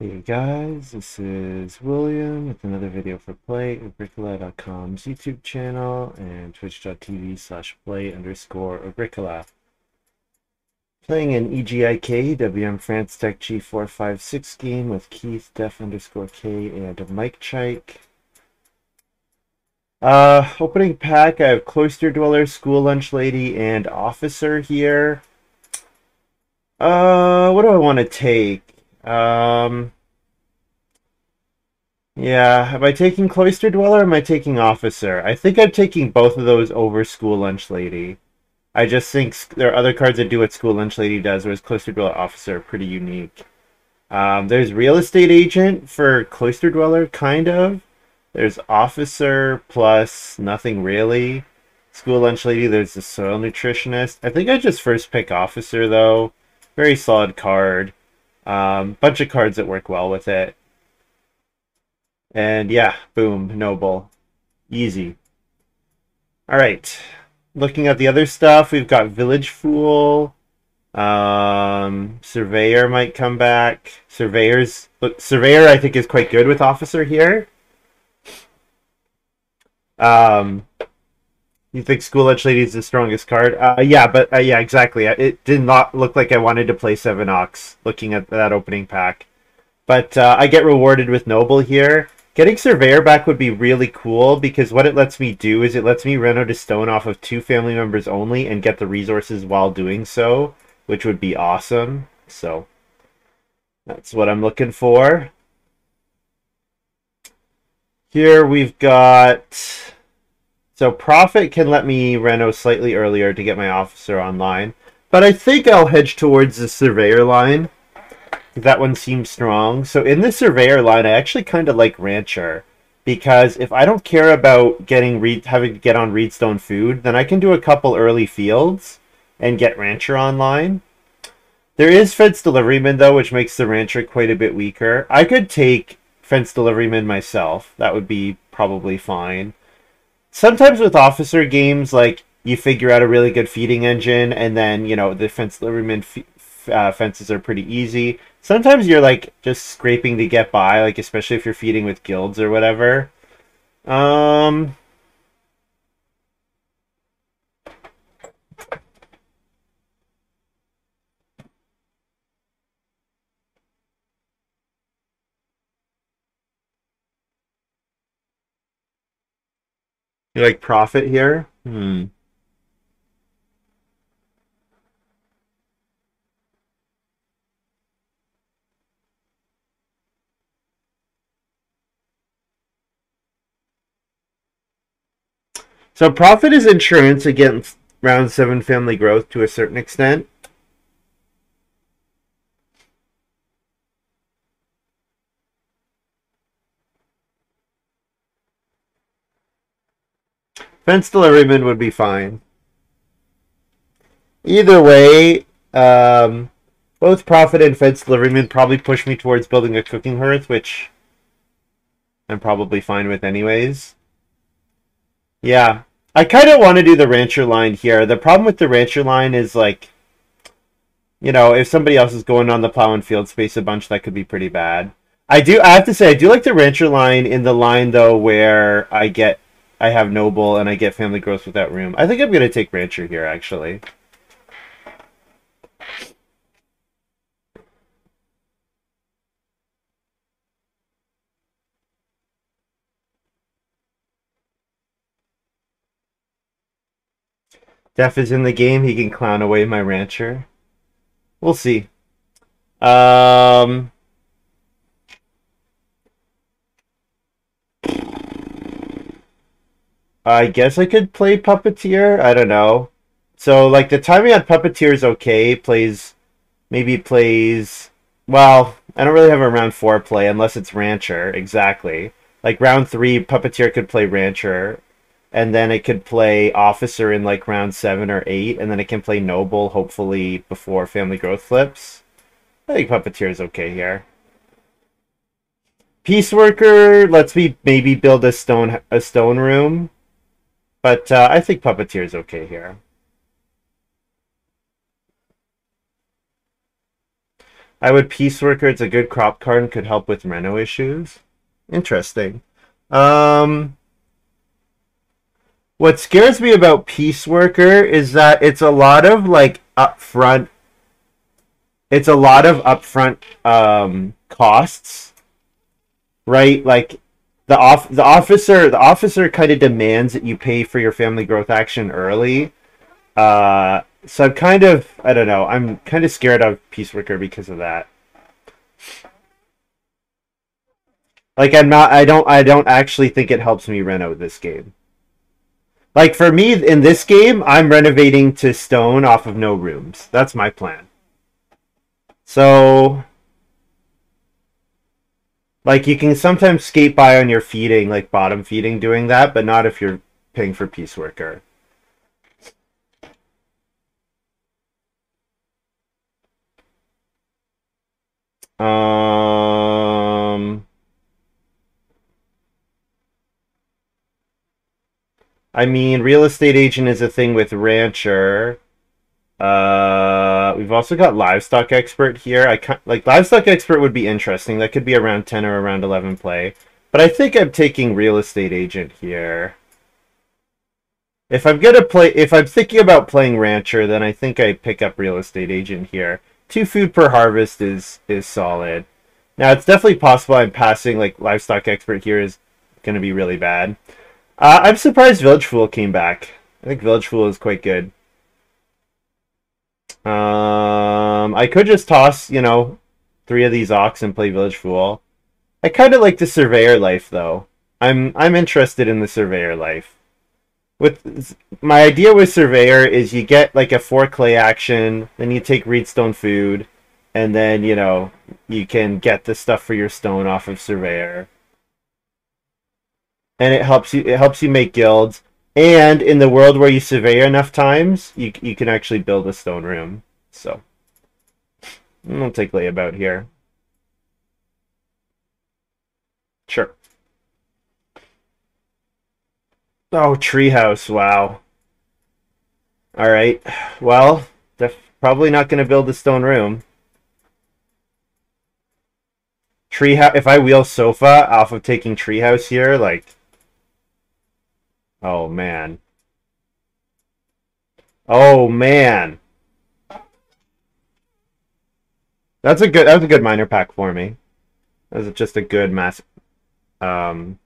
Hey guys, this is William with another video for Play-agricola.com's YouTube channel and twitch.tv/play_agricola. Playing an EGIK WM France Tech G456 game with Keith Def_K and mikechike. Opening pack, I have Cloister Dweller, School Lunch Lady, and Officer here. What do I want to take? Yeah, am I taking Cloister Dweller or am I taking Officer? I think I'm taking both of those over School Lunch Lady. I just think there are other cards that do what School Lunch Lady does, whereas Cloister Dweller Officer are pretty unique. There's Real Estate Agent for Cloister Dweller, kind of. There's Officer plus nothing really. School Lunch Lady, there's the Soil Nutritionist. I think I just first pick Officer, though. Very solid card. Bunch of cards that work well with it. And yeah, boom, Noble. Easy. Alright. Looking at the other stuff, we've got Village Fool. Surveyor might come back. Surveyor I think is quite good with Officer here. You think School Edge Lady is the strongest card? Yeah, exactly. It did not look like I wanted to play 7 Ox looking at that opening pack. But I get rewarded with Noble here. Getting Surveyor back would be really cool because what it lets me do is it lets me run out a stone off of 2 family members only and get the resources while doing so, which would be awesome. So that's what I'm looking for. Here we've got... So Profit can let me reno slightly earlier to get my Officer online. But I think I'll hedge towards the Surveyor line. That one seems strong. So in the Surveyor line, I actually kind of like Rancher. Because if I don't care about having to get on Reedstone Food, then I can do a couple early fields and get Rancher online. There is Fence Deliveryman, though, which makes the Rancher quite a bit weaker. I could take Fence Deliveryman myself. That would be probably fine. Sometimes with Officer games, like, you figure out a really good feeding engine, and then, you know, the Fence Deliveryman fences are pretty easy. Sometimes you're, like, just scraping to get by, like, especially if you're feeding with guilds or whatever. You like Profit here? So Profit is insurance against round 7 family growth to a certain extent. Fence Deliveryman would be fine. Either way, both Profit and Fence Deliveryman probably push me towards building a cooking hearth, which I'm probably fine with anyways. Yeah, I kind of want to do the Rancher line here. The problem with the Rancher line is, like, you know, if somebody else is going on the plow and field space a bunch, that could be pretty bad. I have to say, I do like the Rancher line in the line, though, where I have Noble and I get family growth without room. I think I'm going to take Rancher here, actually. Def is in the game. He can clown away my Rancher. We'll see. I guess I could play Puppeteer. I don't know. So, like, the timing on Puppeteer is okay. Maybe plays... Well, I don't really have a round 4 play unless it's Rancher. Exactly. Like, round 3, Puppeteer could play Rancher. And then it could play Officer in, like, round 7 or 8. And then it can play Noble, hopefully, before Family Growth flips. I think Puppeteer is okay here. Peace Worker lets me maybe build a stone room. But I think Puppeteer is okay here. I would Peace Worker. It's a good crop card and could help with Reno issues. Interesting. Um, what scares me about Peace Worker is that it's a lot of like upfront. It's a lot of upfront costs, right? Like the officer kind of demands that you pay for your family growth action early. So I'm kind of, I don't know, I'm kind of scared of Peace Worker because of that. Like I don't actually think it helps me reno this game. Like for me in this game, I'm renovating to stone off of no rooms. That's my plan. So like you can sometimes skate by on your feeding, like bottom feeding doing that, but not if you're paying for Peace Worker. Um I mean, real estate agent is a thing with rancher. We've also got livestock expert here. Like livestock expert would be interesting. That could be around 10 or around 11 play. But I think I'm taking real estate agent here. If I'm thinking about playing rancher, then I think I pick up real estate agent here. 2 food per harvest is solid. Now it's definitely possible I'm passing like livestock expert here is going to be really bad. I'm surprised Village Fool came back. I think Village Fool is quite good. I could just toss, 3 of these Ox and play Village Fool. I kind of like the Surveyor life, though. I'm interested in the Surveyor life. With my idea with Surveyor is you get like a 4 clay action, then you take Reedstone food, and then you can get the stuff for your stone off of Surveyor, and it helps you make guilds. And in the world where you surveyor enough times, you can actually build a stone room. So I'll take layabout here. Sure. Oh, treehouse. Wow. All right. Well, probably not going to build a stone room. Treehouse. If I wheel sofa off of taking treehouse here, like, oh man. Oh man. That was a good minor pack for me. That was just a good um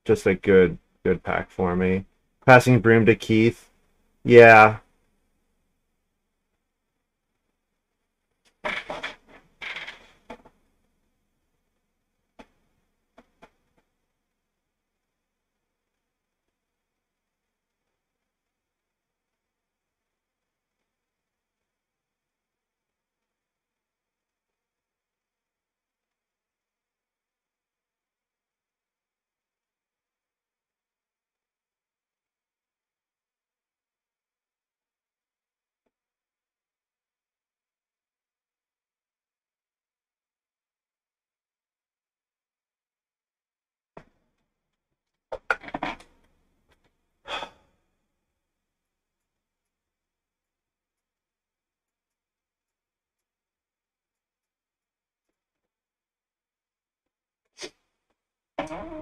just a good pack for me. Passing broom to Keith. Yeah.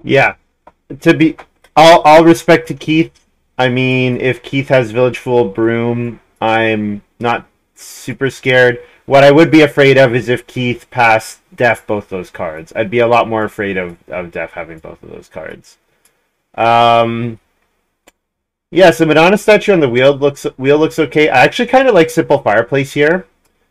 Yeah. To be all respect to Keith. I mean, if Keith has Village Full Broom, I'm not super scared. What I would be afraid of is if Keith passed Def both those cards. I'd be a lot more afraid of Def having both of those cards. Um, yeah, so Madonna statue on the wheel looks okay. I actually kind of like Simple Fireplace here.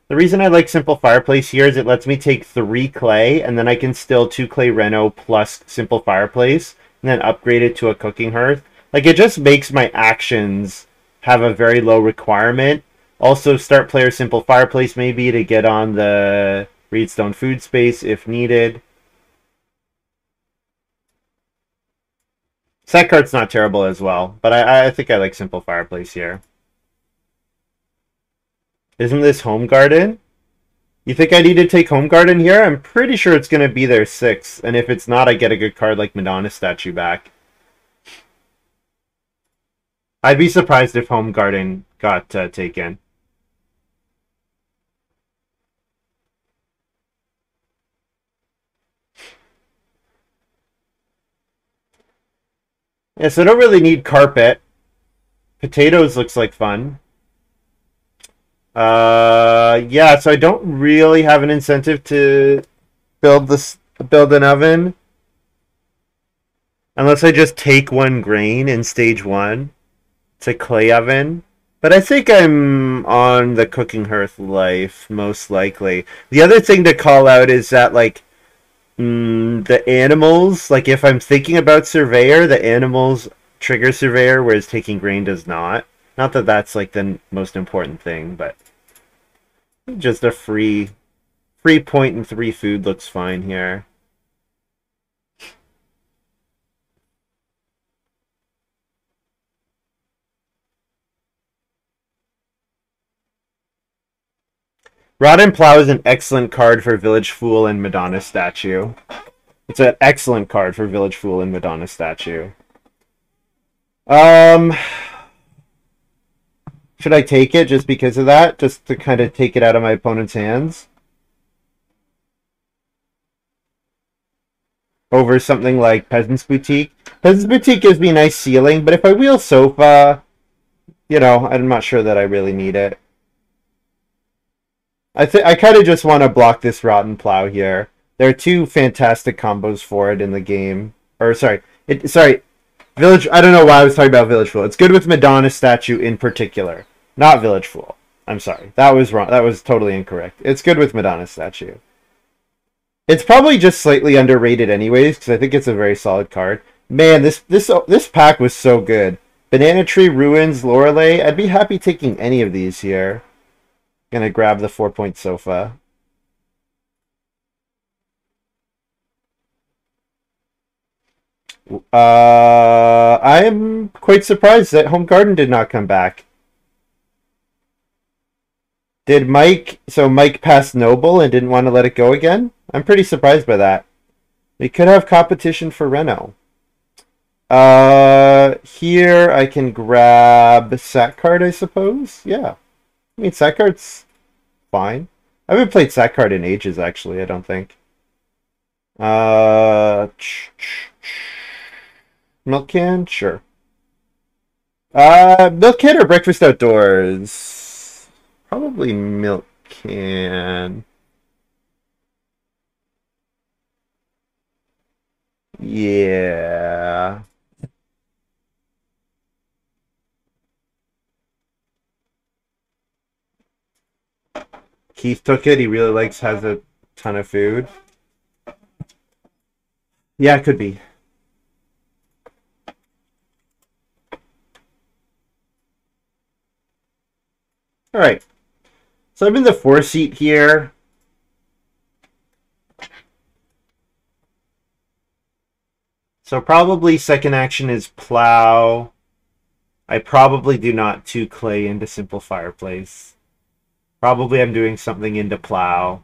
The reason I like Simple Fireplace here is it lets me take 3 clay, and then I can still 2 clay reno plus Simple Fireplace, and then upgrade it to a cooking hearth. Like, it just makes my actions have a very low requirement. Also, start player Simple Fireplace maybe to get on the Reedstone food space if needed. Set card's not terrible as well, but I think I like Simple Fireplace here. Isn't this Home Garden? You think I need to take Home Garden here? I'm pretty sure it's going to be their 6th, and if it's not, I get a good card like Madonna statue back. I'd be surprised if Home Garden got taken. Yeah, so I don't really need carpet. Potatoes looks like fun. Yeah, so I don't really have an incentive to build an oven unless I just take one grain in stage one to clay oven. But I think I'm on the cooking hearth life most likely. The other thing to call out is that the animals, like if I'm thinking about surveyor, the animals trigger surveyor, whereas taking grain does not. Not that that's like the most important thing, but just a free point and 3 food looks fine here. Rod and Plow is an excellent card for Village Fool and Madonna Statue. It's an excellent card for Village Fool and Madonna Statue. Um, should I take it just because of that? Just to kind of take it out of my opponent's hands? Over something like Peasant's Boutique? Peasant's Boutique gives me a nice ceiling, but if I wheel Sofa, you know, I'm not sure that I really need it. I kind of just want to block this Rotten Plow here. There are two fantastic combos for it in the game. Or sorry, Village. I don't know why I was talking about Village Fool. It's good with Madonna Statue in particular, not Village Fool. I'm sorry, that was wrong. That was totally incorrect. It's good with Madonna Statue. It's probably just slightly underrated anyways, because I think it's a very solid card. Man, this pack was so good. Banana Tree, Ruins, Lorelei. I'd be happy taking any of these here. Gonna grab the 4-point Sofa. I am quite surprised that Home Garden did not come back. Did Mike... So Mike passed Noble and didn't want to let it go again? I'm pretty surprised by that. We could have competition for Reno. Here I can grab Sack Card, I suppose? Yeah. I mean, Sack Card's fine. I haven't played Sack Card in ages, actually, I don't think. Milk Can? Sure. Milk Can or Breakfast Outdoors? Probably Milk Can. Yeah. Keith took it. He really has a ton of food. Yeah, it could be. All right. So I'm in the 4-seat here. So probably second action is Plow. I probably do not 2 clay into Simple Fireplace. Probably I'm doing something into Plow.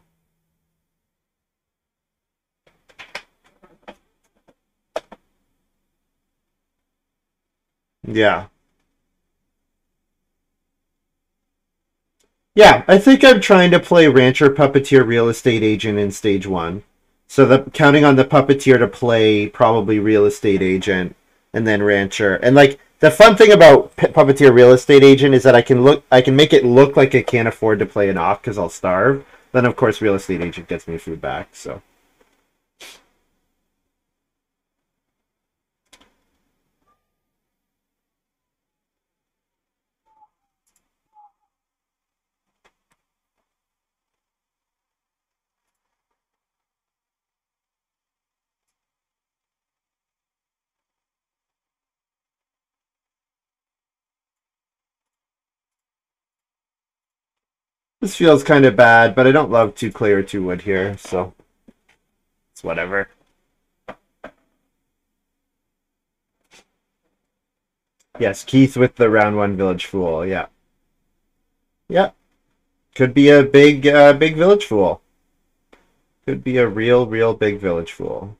Yeah. Yeah, I think I'm trying to play Rancher, Puppeteer, Real Estate Agent in stage 1. So counting on the Puppeteer to play probably Real Estate Agent and then Rancher. And like the fun thing about Puppeteer Real Estate Agent is that I can make it look like I can't afford to play an off because I'll starve. Then of course Real Estate Agent gets me food back. So this feels kind of bad, but I don't love 2 clay or 2 wood here, so it's whatever. Yes, Keith with the round 1 Village Fool. Yeah. Yeah. Could be a big Village Fool. Could be a real big Village Fool.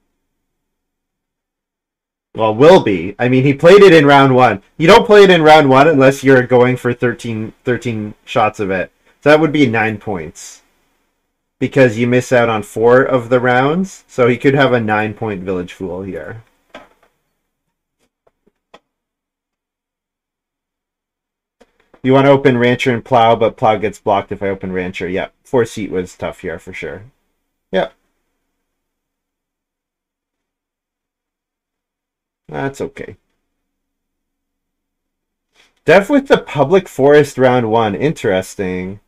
Well, will be. I mean, he played it in round 1. You don't play it in round 1 unless you're going for 13 shots of it. So that would be 9 points. Because you miss out on 4 of the rounds. So he could have a 9-point Village Fool here. You want to open Rancher and Plow, but Plow gets blocked if I open Rancher. Yep. 4-seat was tough here for sure. Yep. That's okay. Dev with the Public Forest round 1. Interesting.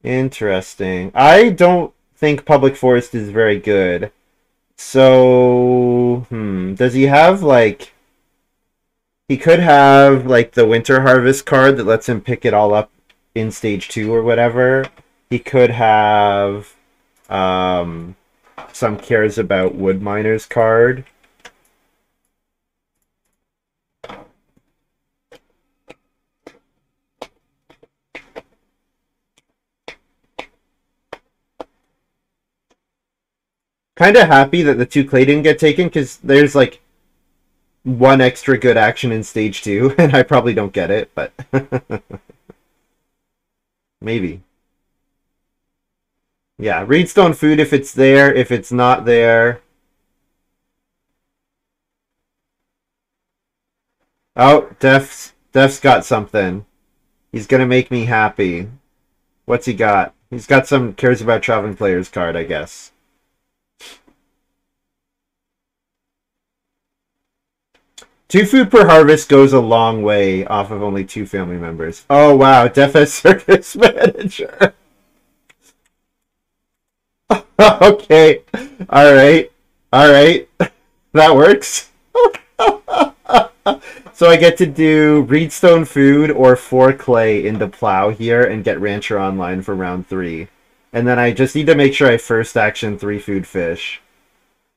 Interesting. I don't think Public Forest is very good. So, does he have, like... He could have, like, the Winter Harvest card that lets him pick it all up in Stage 2 or whatever. He could have some Cares About Wood Miners card. Kind of happy that the 2 clay didn't get taken, because there's, like, 1 extra good action in Stage 2, and I probably don't get it, but... Maybe. Yeah, Reedstone Food if it's there, if it's not there... Oh, Def's got something. He's gonna make me happy. What's he got? He's got some Cares About Traveling Players card, I guess. 2 food per harvest goes a long way off of only 2 family members. Oh wow, Def has Circus Manager. Okay. Alright. Alright. That works. So I get to do Reedstone Food or 4 clay into Plow here and get Rancher online for round 3. And then I just need to make sure I first action 3 food fish.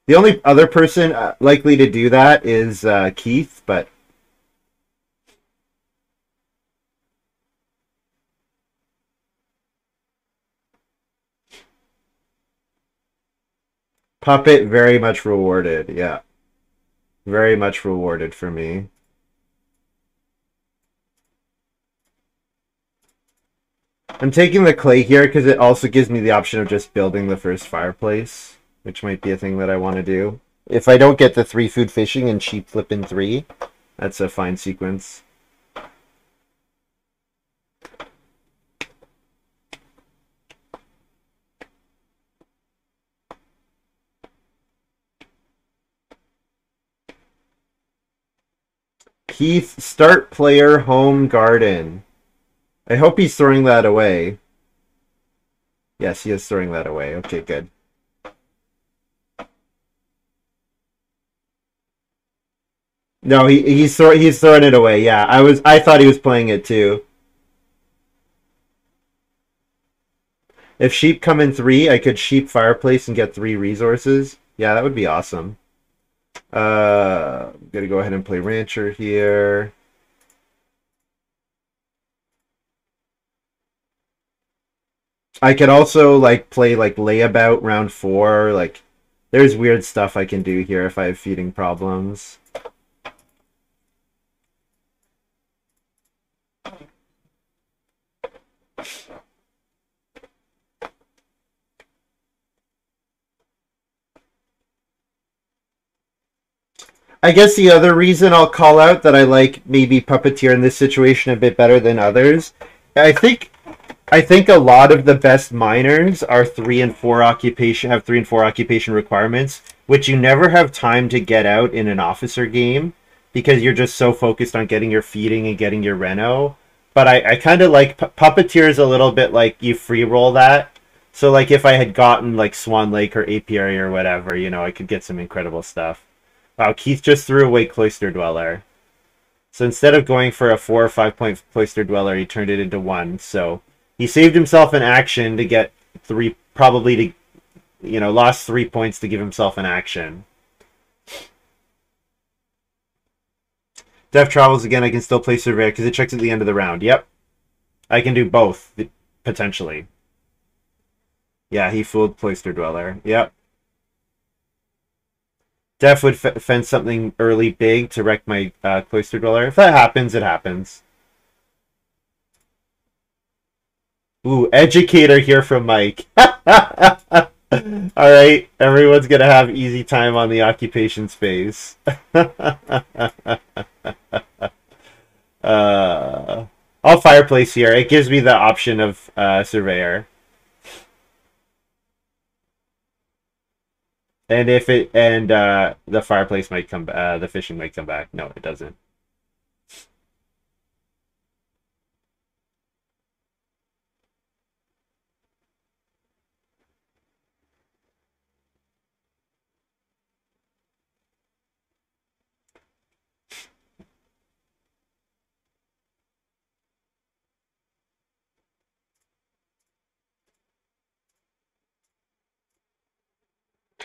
The only other person likely to do that is Keith, but... Puppet, very much rewarded, yeah. Very much rewarded for me. I'm taking the clay here because it also gives me the option of just building the first fireplace, which might be a thing that I want to do. If I don't get the 3 food fishing and cheap flip in 3, that's a fine sequence. Keith, start player home garden. I hope he's throwing that away. Yes, he is throwing that away. Okay, good. No, he's throwing it away. Yeah, I thought he was playing it too. If sheep come in 3, I could sheep fireplace and get 3 resources. Yeah, that would be awesome. I'm gonna go ahead and play Rancher here. I could also like play like Layabout round 4. Like, there's weird stuff I can do here if I have feeding problems. I guess the other reason I'll call out that I like maybe Puppeteer in this situation a bit better than others, I think a lot of the best miners are 3 and 4 occupation, have 3 and 4 occupation requirements, which you never have time to get out in an officer game because you're just so focused on getting your feeding and getting your reno. But I kind of like Puppeteer is a little bit like you free roll that. So like if I had gotten like Swan Lake or Apiary or whatever, you know, I could get some incredible stuff. Wow, Keith just threw away Cloister Dweller. So instead of going for a 4 or 5 point Cloister Dweller, he turned it into 1. So he saved himself an action to get 3, probably to, you know, lost 3 points to give himself an action. Def travels again, I can still play Surveyor because it checks at the end of the round. Yep. I can do both, potentially. Yeah, he fooled Cloister Dweller. Yep. Def would fence something early big to wreck my Cloister Dweller. If that happens, it happens. Ooh, Educator here from Mike. Alright, everyone's gonna have easy time on the occupation space. fireplace here. It gives me the option of surveyor. And if it the fireplace might come the fishing might come back. No, it doesn't.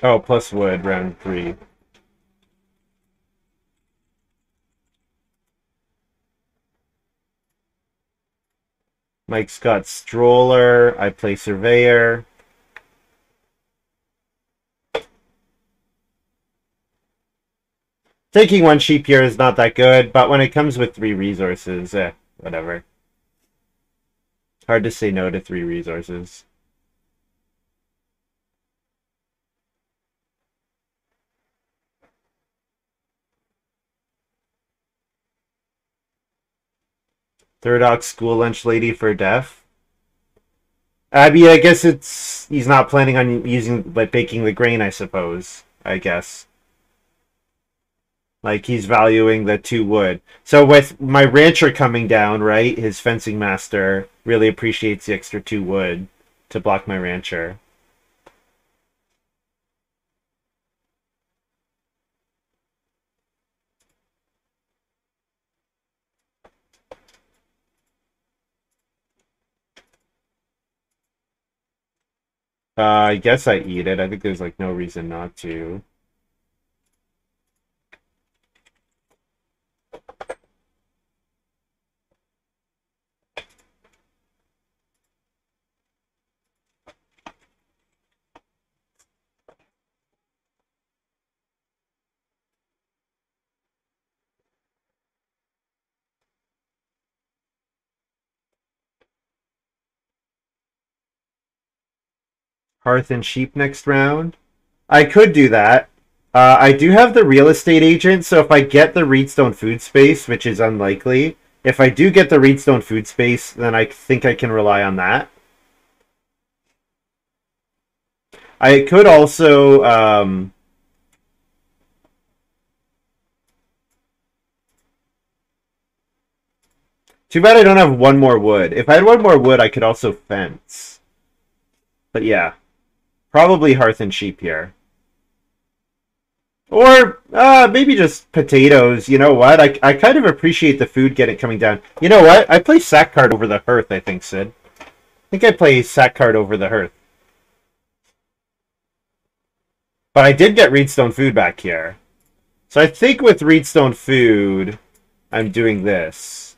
Oh, plus wood, round 3. Mike's got stroller. I play surveyor. Taking 1 sheep here is not that good, but when it comes with 3 resources, whatever. Hard to say no to 3 resources. Third ox school lunch lady for deaf. I mean, I guess he's not planning on baking the grain, I suppose. I guess. Like, he's valuing the 2 wood. So with my rancher coming down, right, his fencing master really appreciates the extra 2 wood to block my rancher. I guess I eat it. I think there's, like, no reason not to. Hearth and sheep next round. I could do that. I do have the real estate agent, so if I get the Reedstone food space, which is unlikely, if I do get the Reedstone food space, then I think I can rely on that. I could also... Too bad I don't have 1 more wood. If I had 1 more wood, I could also fence. But yeah. Probably hearth and sheep here. Or maybe just potatoes. You know what? I kind of appreciate the food coming down. You know what? I play sack card over the hearth, I think, Sid. I think I play sack card over the hearth. But I did get Reedstone food back here. So I think with Reedstone food, I'm doing this.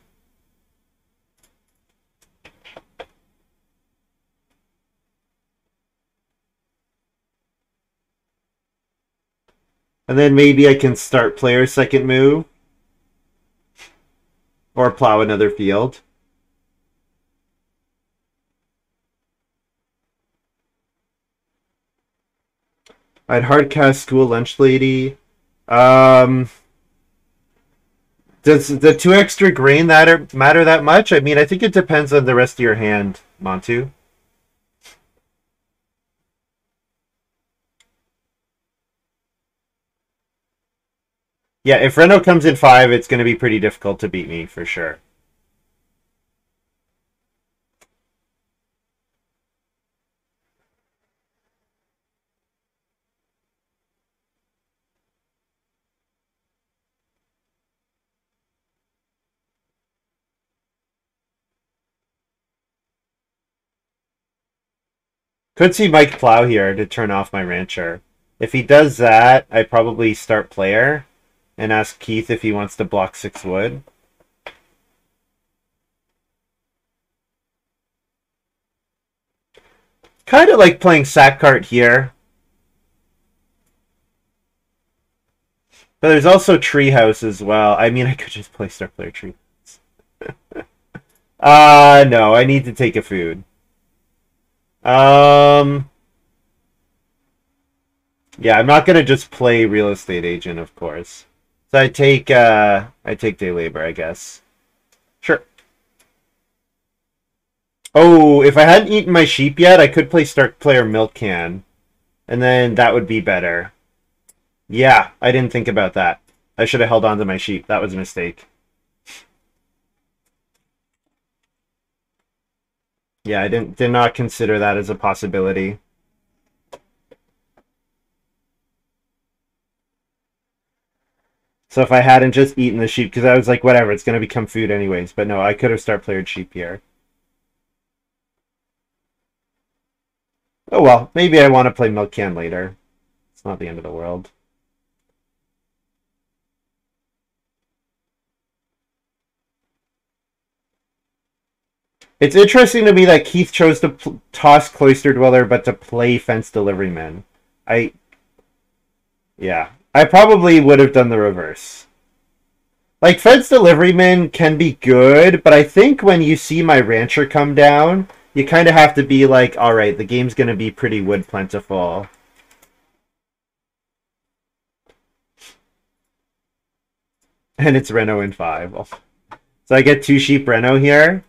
And then maybe I can start player second move. Or plow another field. I'd hardcast school lunch lady. Does the 2 extra grain matter that much? I mean, I think it depends on the rest of your hand, Montu. Yeah, if Reno comes in 5, it's going to be pretty difficult to beat me, for sure. Could see Mike Plow here to turn off my rancher. If he does that, I probably start player and ask Keith if he wants to block 6 wood. Kind of like playing sack cart here. But there's also treehouse as well. I mean, I could just play start player treehouse. No, I need to take a food. Yeah, I'm not gonna just play real estate agent, of course. So I take day labor, I guess. Sure. Oh, if I hadn't eaten my sheep yet, I could play start player milk can. And then that would be better. Yeah, I didn't think about that. I should have held on to my sheep. That was a mistake. Yeah, I did not consider that as a possibility. So if I hadn't just eaten the sheep, because I was like, whatever, it's going to become food anyways. But no, I could have start playered sheep here. Oh well, maybe I want to play milk can later. It's not the end of the world. It's interesting to me that Keith chose to toss Cloister Dweller, but to play Fence Deliveryman. I, yeah, I probably would have done the reverse. Like, Fence Deliveryman can be good, but I think when you see my Rancher come down, you kind of have to be like, alright, the game's going to be pretty wood plentiful. And it's Reno in 5. So I get 2 sheep Reno here.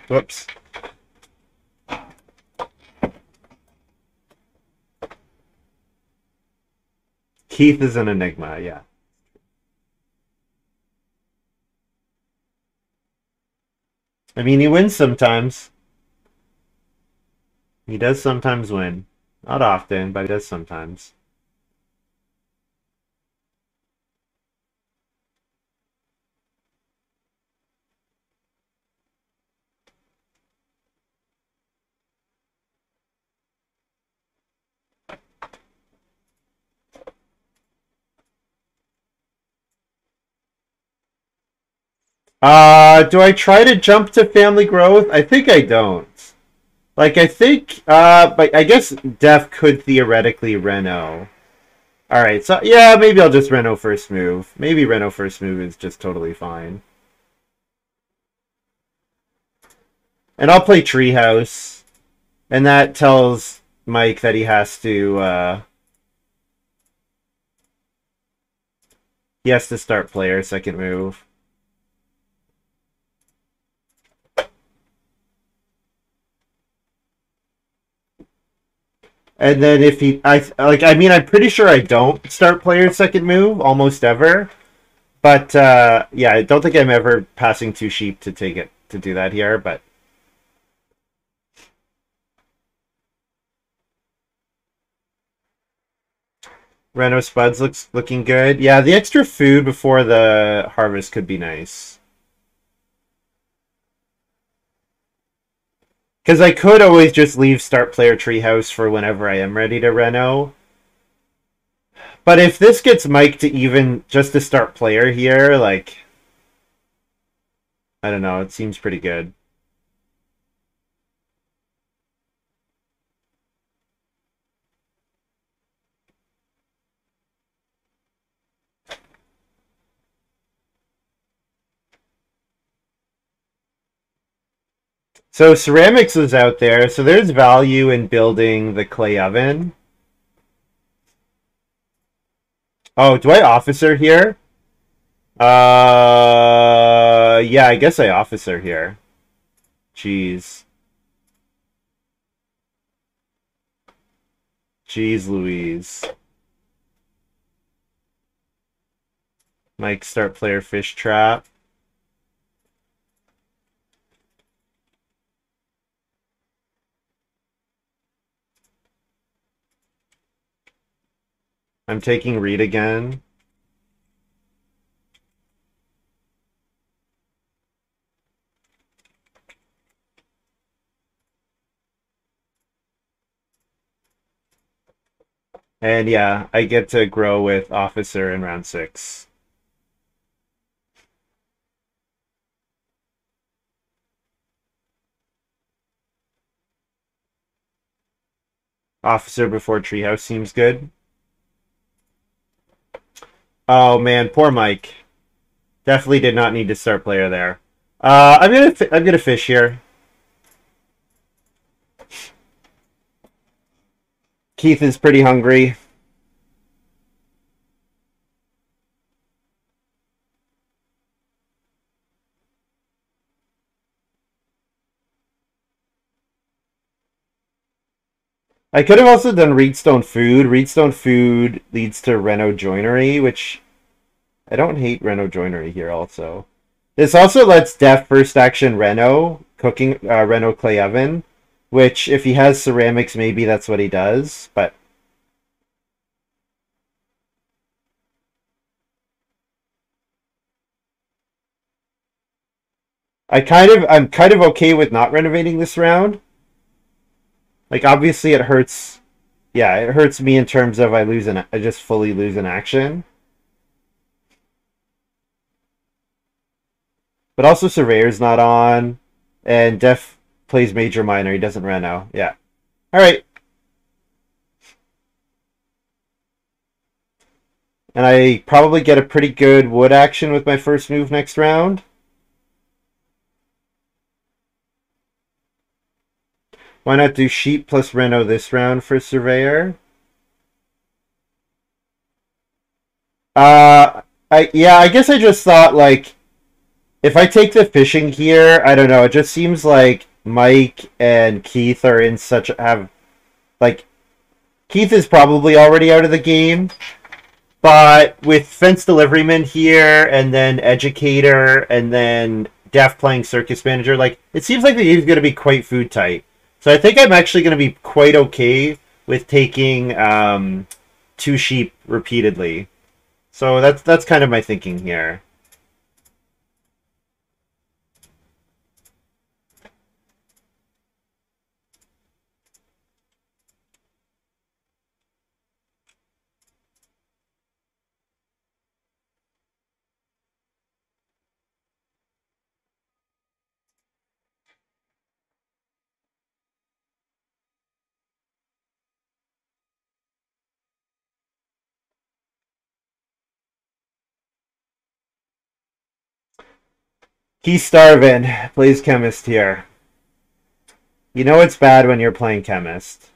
Whoops. Keith is an enigma, yeah. I mean, he wins sometimes. He does sometimes win. Not often, but he does sometimes. Do I try to jump to family growth? I think I don't. Like, I think, but I guess Def could theoretically Reno. Alright, so, yeah, maybe I'll just Reno first move. Maybe Reno first move is just totally fine. And I'll play Treehouse. And that tells Mike that he has to, start player second move. And then if he, I mean, I'm pretty sure I don't start player second move almost ever. But, yeah, I don't think I'm ever passing 2 sheep to do that here, but. Reno Spuds looking good. Yeah, the extra food before the harvest could be nice. Because I could always just leave start player treehouse for whenever I am ready to Reno. But if this gets Mike to even just to start player here, like, I don't know, it seems pretty good. So ceramics is out there, so there's value in building the clay oven. Oh, do I officer here? Yeah, I guess I officer here. Jeez. Jeez Louise. Mike, start player fish trap. I'm taking Reed again. And yeah, I get to grow with Officer in round 6. Officer before Treehouse seems good. Oh man, poor Mike. Definitely did not need to start player there. I'm gonna fish here. Keith is pretty hungry. I could have also done Reedstone Food. Reedstone Food leads to Reno Joinery, which I don't hate Reno Joinery here also. This also lets Def first action Reno, cooking Reno Clay Oven, which if he has ceramics, maybe that's what he does, but I'm kind of okay with not renovating this round. Like obviously it hurts, yeah, it hurts me in terms of I just fully lose an action. But also Surveyor's not on, and Def plays Major Minor. He doesn't Reno. Yeah. All right. And I probably get a pretty good wood action with my first move next round. Why not do Sheep plus Reno this round for Surveyor? I guess I just thought like if I take the fishing here, I don't know. It just seems like Mike and Keith are in such have like Keith is probably already out of the game, but with Fence Deliveryman here and then Educator and then Def playing Circus Manager, like it seems like the game's going to be quite food tight. So I think I'm actually going to be quite okay with taking two sheep repeatedly. So that's kind of my thinking here. He's starving. Plays Chemist here. You know it's bad when you're playing Chemist.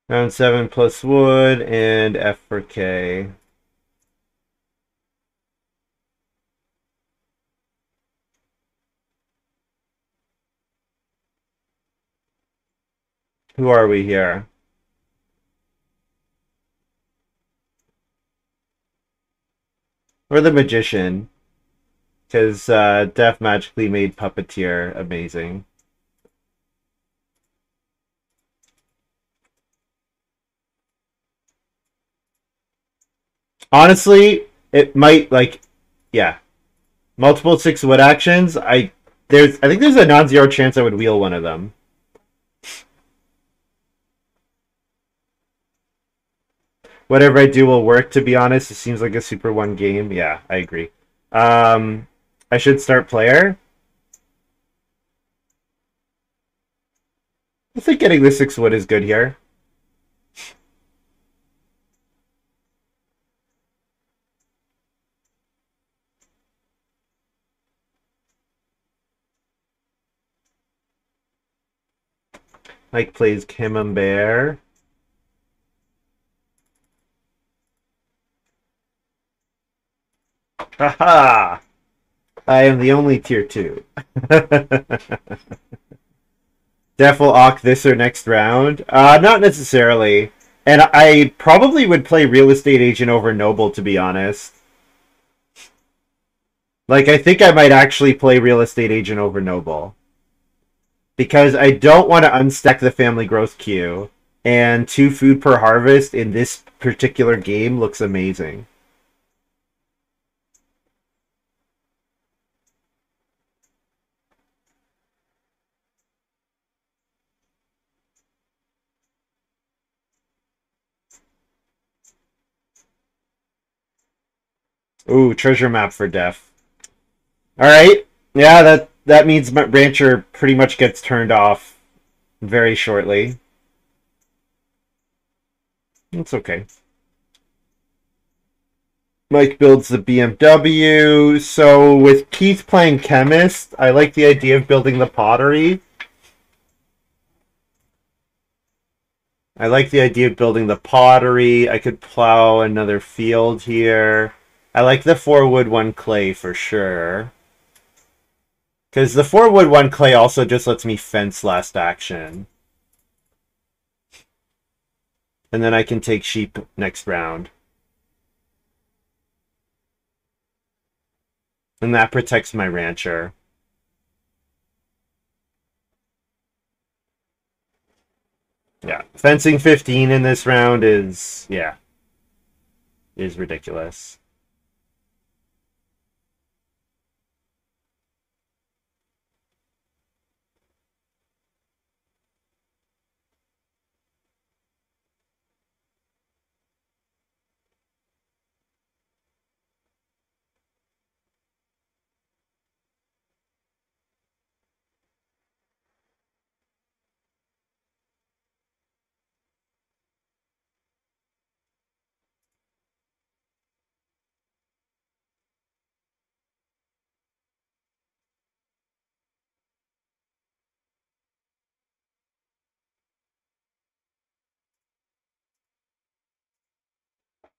Round 7 plus wood and F for K. Who are we here? We're the Magician. Because Def magically made Puppeteer amazing. Honestly, it might like, yeah, multiple 6 wood actions. I think there's a non-zero chance I would wheel one of them. Whatever I do will work. To be honest, it seems like a Super One game. Yeah, I agree. Um, I should start player. I think getting the 6 wood is good here. Mike plays Camembert. Haha! I am the only tier 2. Def will Ock this or next round. Not necessarily. And I probably would play Real Estate Agent over Noble, to be honest. Like, I think I might actually play Real Estate Agent over Noble. Because I don't want to unstack the Family Growth queue. And 2 food per harvest in this particular game looks amazing. Ooh, treasure map for Def. Alright. Yeah, that means my rancher pretty much gets turned off very shortly. It's okay. Mike builds the BMW. So with Keith playing chemist, I like the idea of building the pottery. I could plow another field here. I like the 4 wood, 1 clay for sure. Because the 4 wood, 1 clay also just lets me fence last action. And then I can take sheep next round. And that protects my rancher. Yeah. Fencing 15 in this round is, yeah, is ridiculous.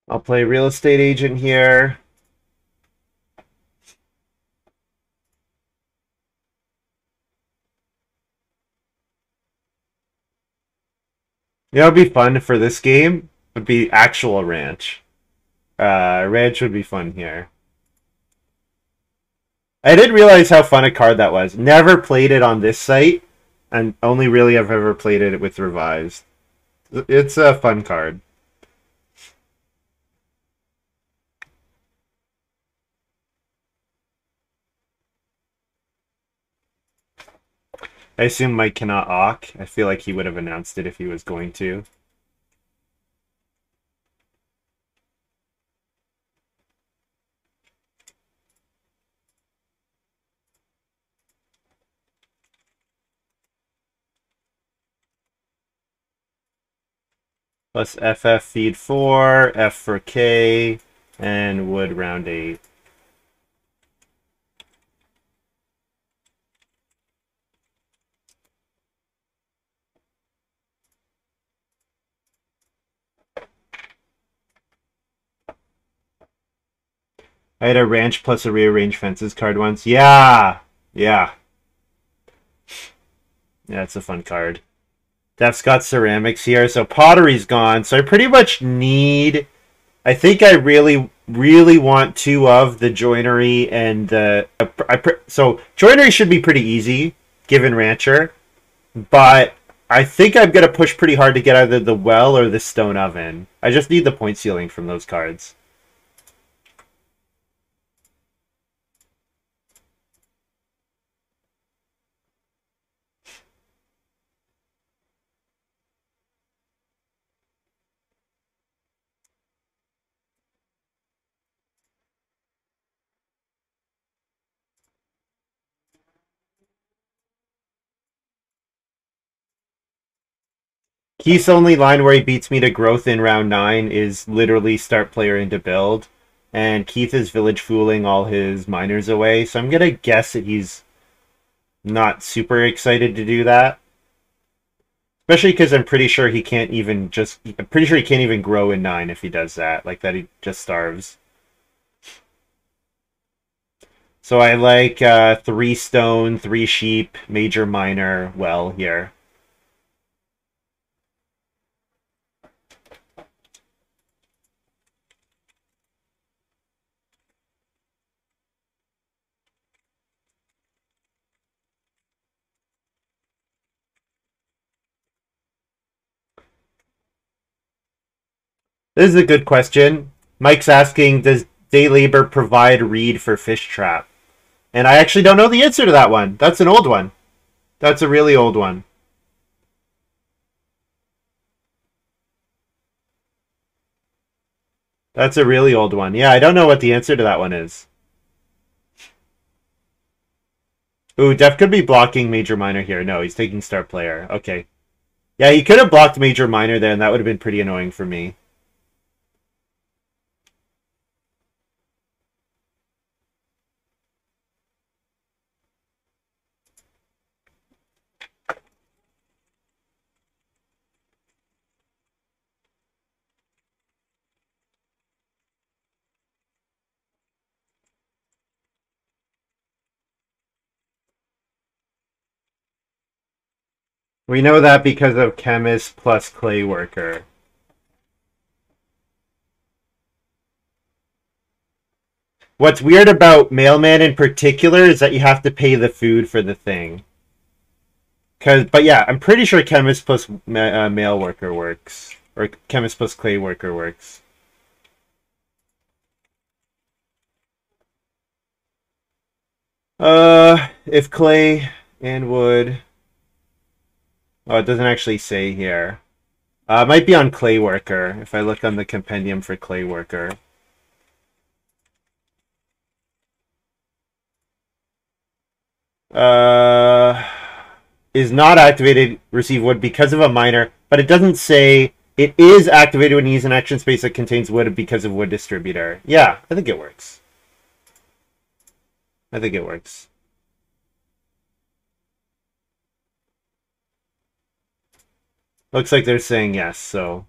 I'll play real estate agent here. You know, it'd be fun for this game would be actual ranch. Ranch would be fun here. I didn't realize how fun a card that was. Never played it on this site, and only really I've ever played it with revised. It's a fun card. I assume Mike cannot awk. I feel like he would have announced it if he was going to. Plus FF feed 4, F for K, and wood round 8. I had a ranch plus a rearrange fences card once. Yeah! Yeah. Yeah, it's a fun card. Def's got ceramics here, so pottery's gone. So I pretty much need... I think I really, really want 2 of the joinery and the... So joinery should be pretty easy, given rancher. But I think I'm going to push pretty hard to get either the well or the stone oven. I just need the point ceiling from those cards. Keith's only line where he beats me to growth in round 9 is literally start player into build. And Keith is village fooling all his miners away, so I'm going to guess that he's not super excited to do that. Especially because I'm pretty sure he can't even I'm pretty sure he can't even grow in 9 if he does that. Like that he just starves. So I like 3 stone, 3 sheep, major minor, well here. This is a good question. Mike's asking, does day labor provide reed for fish trap? And I actually don't know the answer to that one. That's an old one. That's a really old one. That's a really old one. Yeah, I don't know what the answer to that one is. Ooh, Def could be blocking Major Minor here. No, he's taking Star Player. Okay. Yeah, he could have blocked Major Minor there, and that would have been pretty annoying for me. We know that because of Chemist plus Clay Worker. What's weird about Mailman in particular is that you have to pay the food for the thing. But yeah, I'm pretty sure Chemist plus Mail Worker works. Or Chemist plus Clay Worker works. If Clay and Wood... Oh, it doesn't actually say here. It might be on Clay Worker, if I look on the compendium for Clay Worker. Is not activated, receive wood because of a miner, but it doesn't say it is activated when you use an action space that contains wood because of wood distributor. Yeah, I think it works. I think it works. Looks like they're saying yes, so...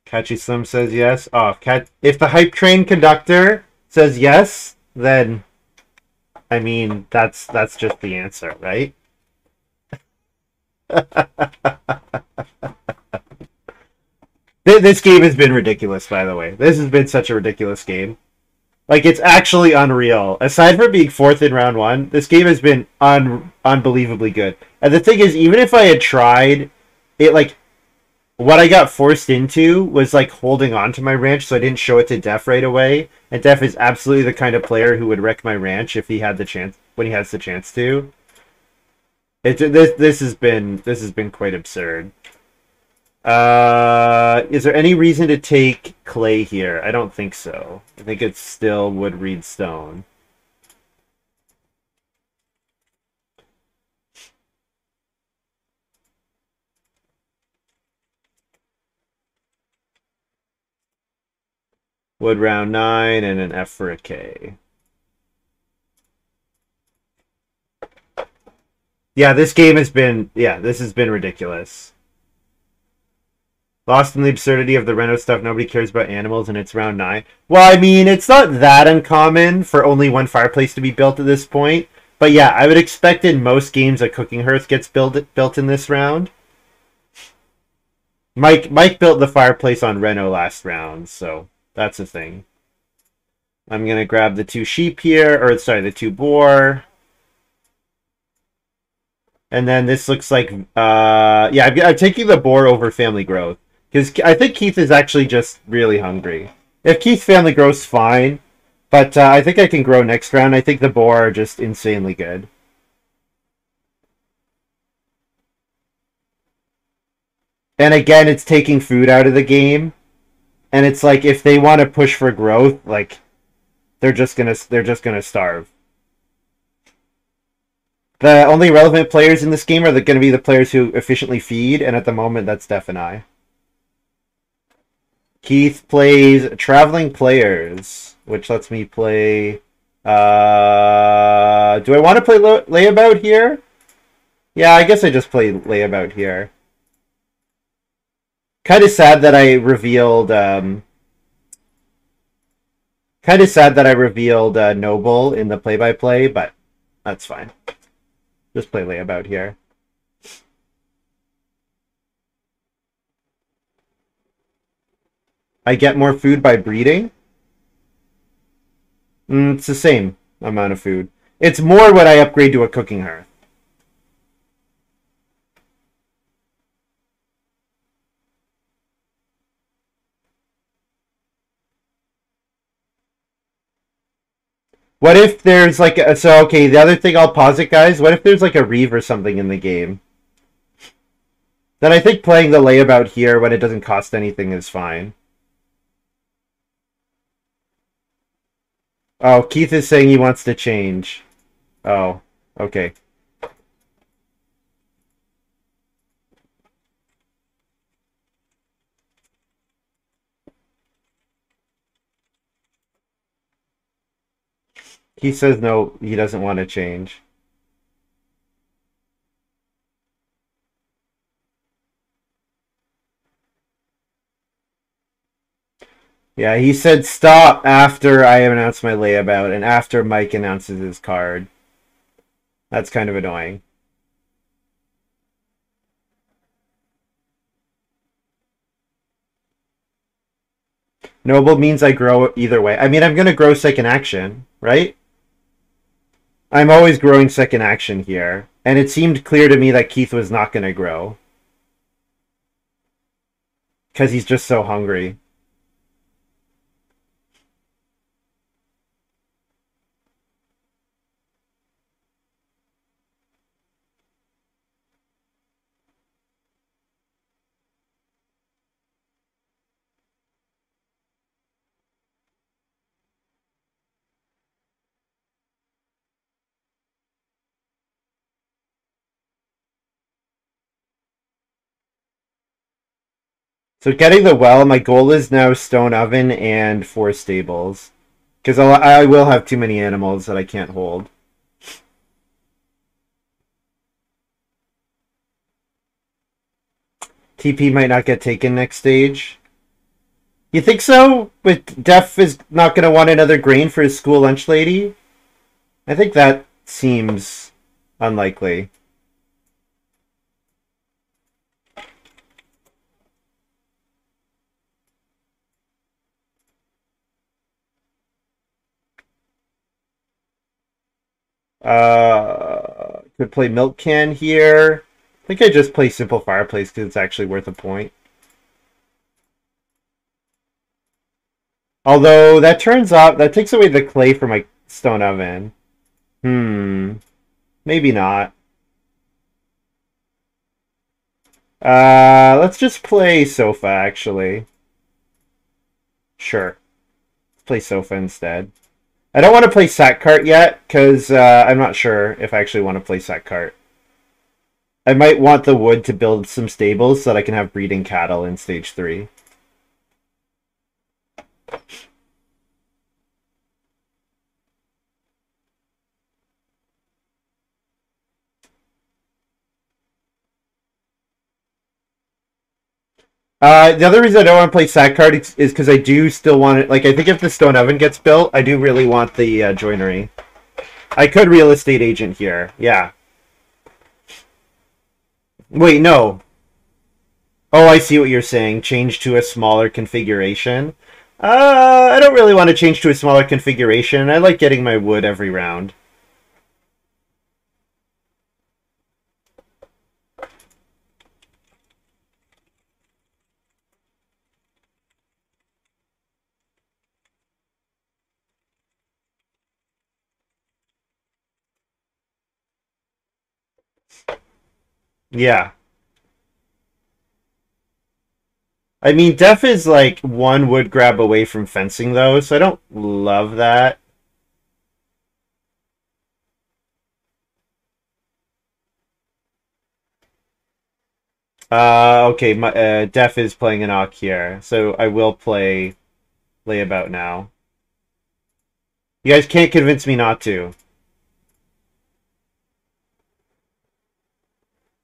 Catchy Slim says yes. Oh, if the hype train conductor says yes, then I mean that's just the answer, right? This game has been ridiculous, by the way. This has been such a ridiculous game. Like, it's actually unreal. Aside from being fourth in round one, this game has been unbelievably good. And the thing is, even if I had tried it, like, what I got forced into was like holding on to my ranch so I didn't show it to Def right away. And Def is absolutely the kind of player who would wreck my ranch if he had the chance when he has the chance to. This has been quite absurd. Is there any reason to take clay here? I don't think so. I think it's still wood, reed, stone. Wood round 9 and an F for a K. Yeah, this has been ridiculous. Lost in the absurdity of the Reno stuff. Nobody cares about animals, and it's round 9. Well, I mean, it's not that uncommon for only one fireplace to be built at this point. But yeah, I would expect in most games a cooking hearth gets built in this round. Mike built the fireplace on Reno last round, so that's a thing. I'm gonna grab the 2 sheep here, or sorry, the 2 boar. And then this looks like, yeah, I'm taking the boar over family growth. Because I think Keith is actually just really hungry. If Keith's family growth's fine, but I think I can grow next round. I think the boar are just insanely good. And again, it's taking food out of the game. And it's like, if they want to push for growth, like, they're just gonna starve. The only relevant players in this game are going to be the players who efficiently feed, and at the moment, that's Steph and I. Keith plays Traveling Players, which lets me play... do I want to play Layabout here? Yeah, I guess I just play Layabout here. Kind of sad that I revealed... kind of sad that I revealed Noble in the play-by-play, but that's fine. Just play Layabout here. I get more food by breeding? It's the same amount of food. It's more when I upgrade to a cooking hearth. What if there's like a, so okay, the other thing I'll pause it, guys. What if there's like a Reeve or something in the game? Then I think playing the layabout here when it doesn't cost anything is fine. Oh, Keith is saying he wants to change. Oh, okay. He says no, he doesn't want to change. Yeah, he said stop after I announced my layabout and after Mike announces his card. That's kind of annoying. Noble means I grow either way. I mean, I'm going to grow second action, right? I'm always growing second action here. And it seemed clear to me that Keith was not going to grow. Because he's just so hungry. So getting the well, my goal is now stone oven and 4 stables. Because I will have too many animals that I can't hold. TP might not get taken next stage. You think so? But Def is not going to want another grain for his school lunch lady? I think that seems unlikely. Could play Milk Can here. I think I just play Simple Fireplace because it's actually worth a point. Although that turns out that takes away the clay from my stone oven. Maybe not. Let's just play Sofa actually. Sure. Let's play Sofa instead. I don't want to play Sack Cart yet because I'm not sure if I actually want to play Sack Cart. I might want the wood to build some stables so that I can have breeding cattle in stage 3. The other reason I don't want to play Sack Cart is because I do still want it. Like, I think if the stone oven gets built, I do really want the joinery. I could real estate agent here. Yeah. Wait, no. Oh, I see what you're saying. Change to a smaller configuration. I don't really want to change to a smaller configuration. I like getting my wood every round. Yeah. I mean, Def is like one wood grab away from fencing, though, so I don't love that. Okay, Def is playing an Ock here, so I will play Layabout now. You guys can't convince me not to.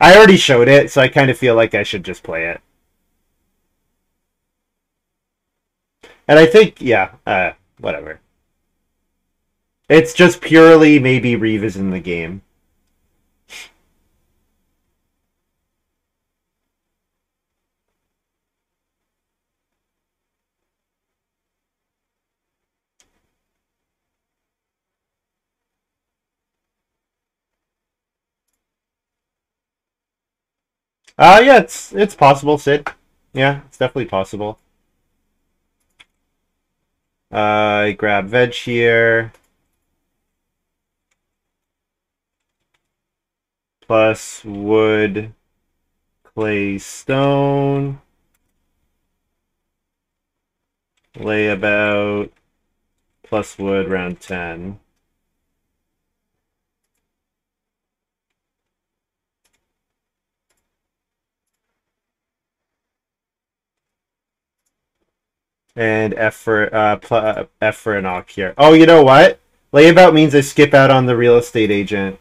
I already showed it, so I kind of feel like I should just play it. And I think, yeah, whatever. It's just purely maybe Reeve is in the game. Yeah, it's possible, Sid. Yeah, it's definitely possible. I grab veg here. plus wood, clay, stone, layabout, plus wood, round 10. And F for a knock here. Oh, you know what? Layabout means I skip out on the real estate agent.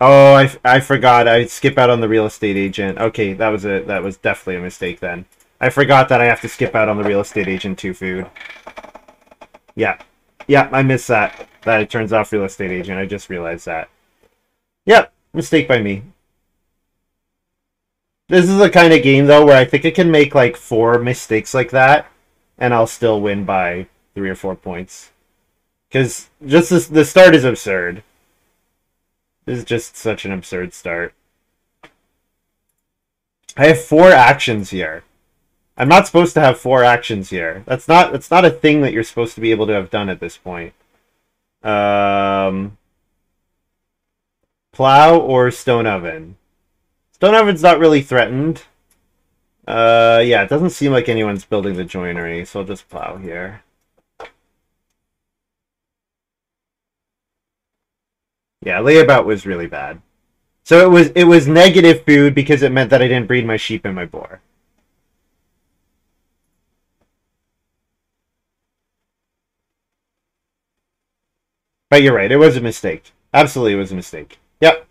Oh, I forgot. I skip out on the real estate agent. Okay, that was definitely a mistake then. I forgot that I have to skip out on the real estate agent to food. Yeah. Yeah, I missed that. That it turns off real estate agent. I just realized that. Yep, mistake by me. This is the kind of game, though, where I think I can make, like, 4 mistakes like that, and I'll still win by 3 or 4 points. Because just the start is absurd. This is just such an absurd start. I have 4 actions here. I'm not supposed to have 4 actions here. That's not a thing that you're supposed to be able to have done at this point. Plow or stone oven? Stone oven's not really threatened. Yeah, it doesn't seem like anyone's building the joinery, so I'll just plow here. Yeah, layabout was really bad. So it was negative food because it meant that I didn't breed my sheep and my boar. But you're right, it was a mistake. Absolutely, it was a mistake. Yep.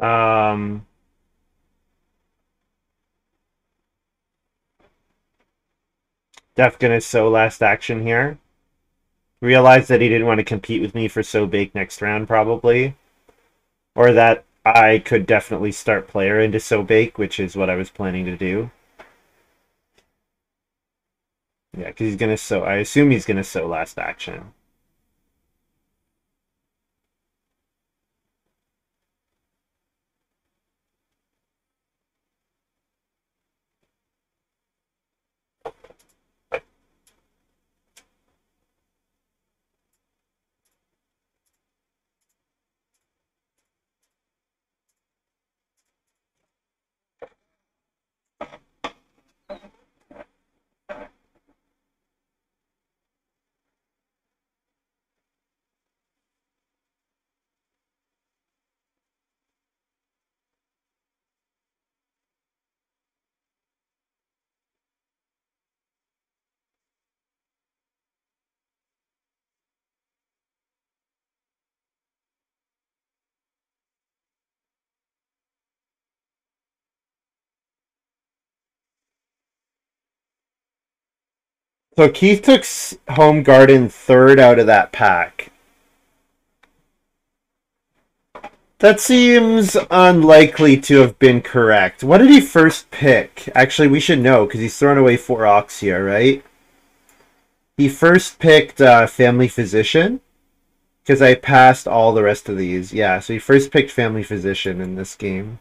Um, Def gonna sow last action here. Realized that he didn't want to compete with me for sow bake next round, probably. Or that I could definitely start player into sow bake, which is what I was planning to do. Yeah, because he's gonna sow. I assume he's gonna sow last action. So Keith took home garden third out of that pack. That seems unlikely to have been correct. What did he first pick? Actually, we should know, because he's thrown away 4 ox here, right? He first picked Family Physician, because I passed all the rest of these. Yeah, so he first picked Family Physician in this game.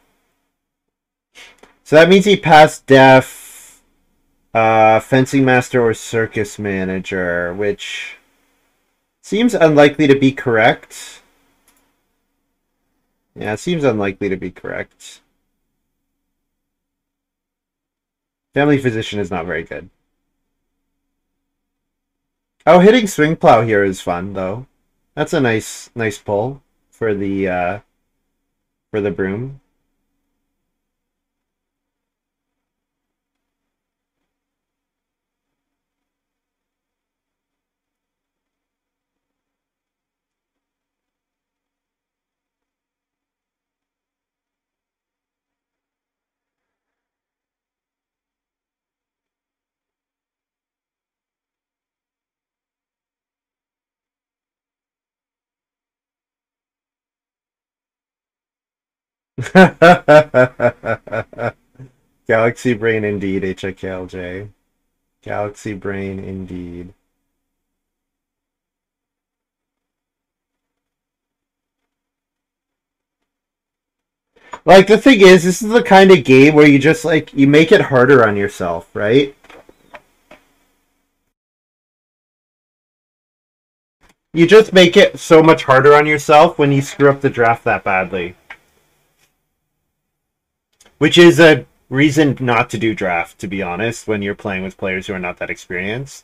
So that means he passed Def, Fencing Master, or Circus Manager, which seems unlikely to be correct. Yeah, it seems unlikely to be correct. Family Physician is not very good. Oh, hitting Swing Plow here is fun, though. That's a nice pull for the broom. Galaxy Brain indeed, HIKLJ. Galaxy Brain indeed. Like, the thing is, this is the kind of game where you just, like, you make it harder on yourself, right? You just make it so much harder on yourself when you screw up the draft that badly. Which is a reason not to do draft, to be honest, when you're playing with players who are not that experienced.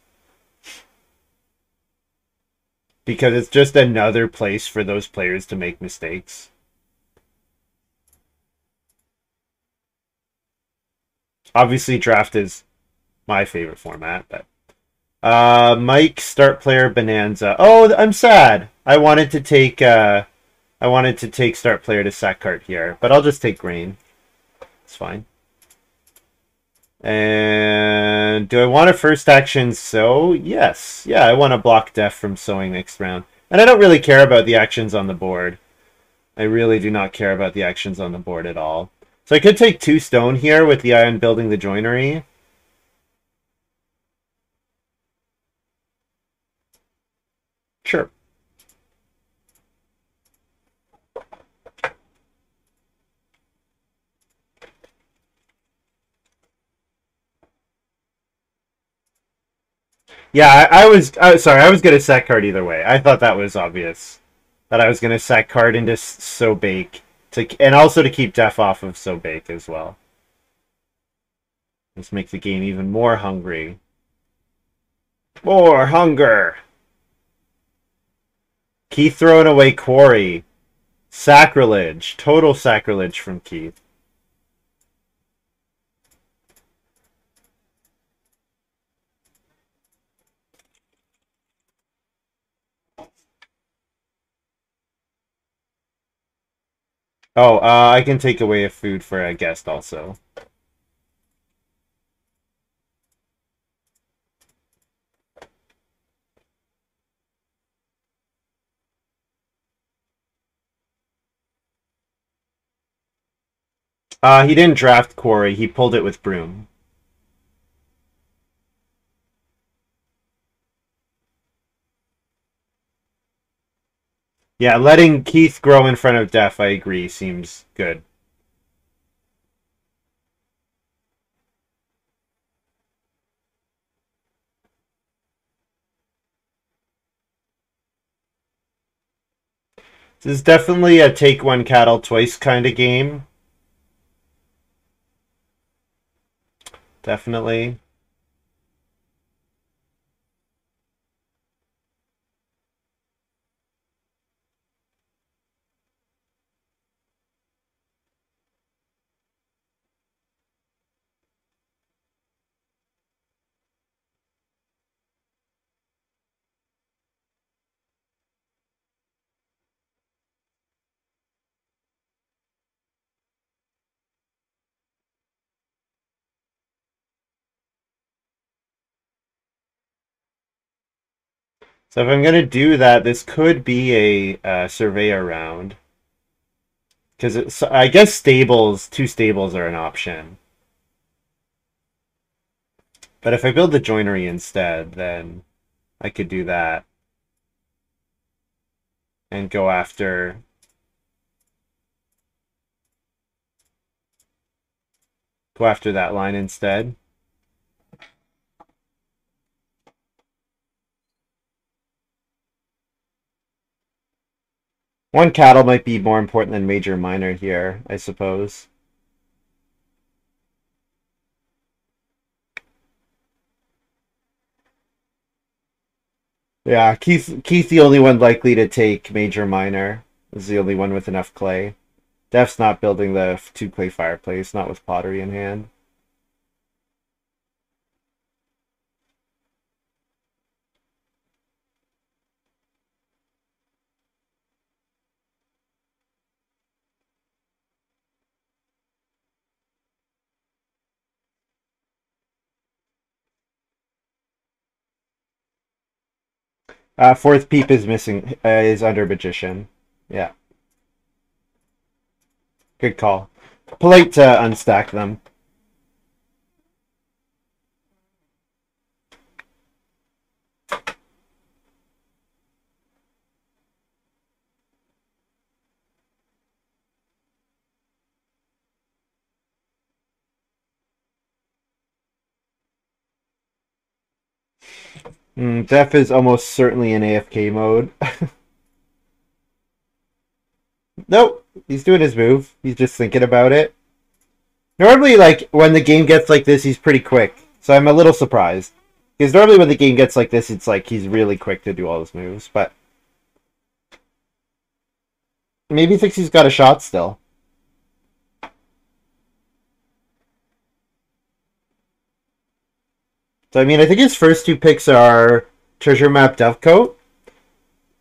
Because it's just another place for those players to make mistakes. Obviously, draft is my favorite format, but Mike, start player Bonanza. Oh, I'm sad. I wanted to take start player to sack cart here, but I'll just take grain. It's fine. And do I want a first action sow? Yes. Yeah, I want to block Def from sowing next round. And I don't really care about the actions on the board. I really do not care about the actions on the board at all. So I could take 2 stone here with the eye on building the joinery. Sure. Yeah, I was sorry, I was going to sack card either way. I thought that was obvious. That I was going to sack card into So Bake, and also to keep Def off of So Bake as well. Let's make the game even more hungry. More hunger! Keith throwing away Quarry. Sacrilege. Total sacrilege from Keith. Oh, I can take away a food for a guest also. He didn't draft Quarry. He pulled it with Broom. Yeah, letting Keith grow in front of Def, I agree, seems good. This is definitely a take one cattle twice kind of game. Definitely. So if I'm going to do that, this could be a surveyor round. Because I guess stables, 2 stables are an option. But if I build the joinery instead, then I could do that and go after that line instead. One cattle might be more important than major minor here, I suppose. Yeah, Keith's the only one likely to take major minor. Is the only one with enough clay. Def's not building the 2 clay fireplace, not with pottery in hand. Fourth peep is missing, is under magician. Yeah, good call. Polite to unstack them. Def is almost certainly in AFK mode. Nope, he's doing his move. He's just thinking about it. Normally, like, when the game gets like this, he's pretty quick. So I'm a little surprised. Because normally when the game gets like this, it's like he's really quick to do all his moves. But maybe he thinks he's got a shot still. So, I mean, I think his first 2 picks are Treasure Map Dovecote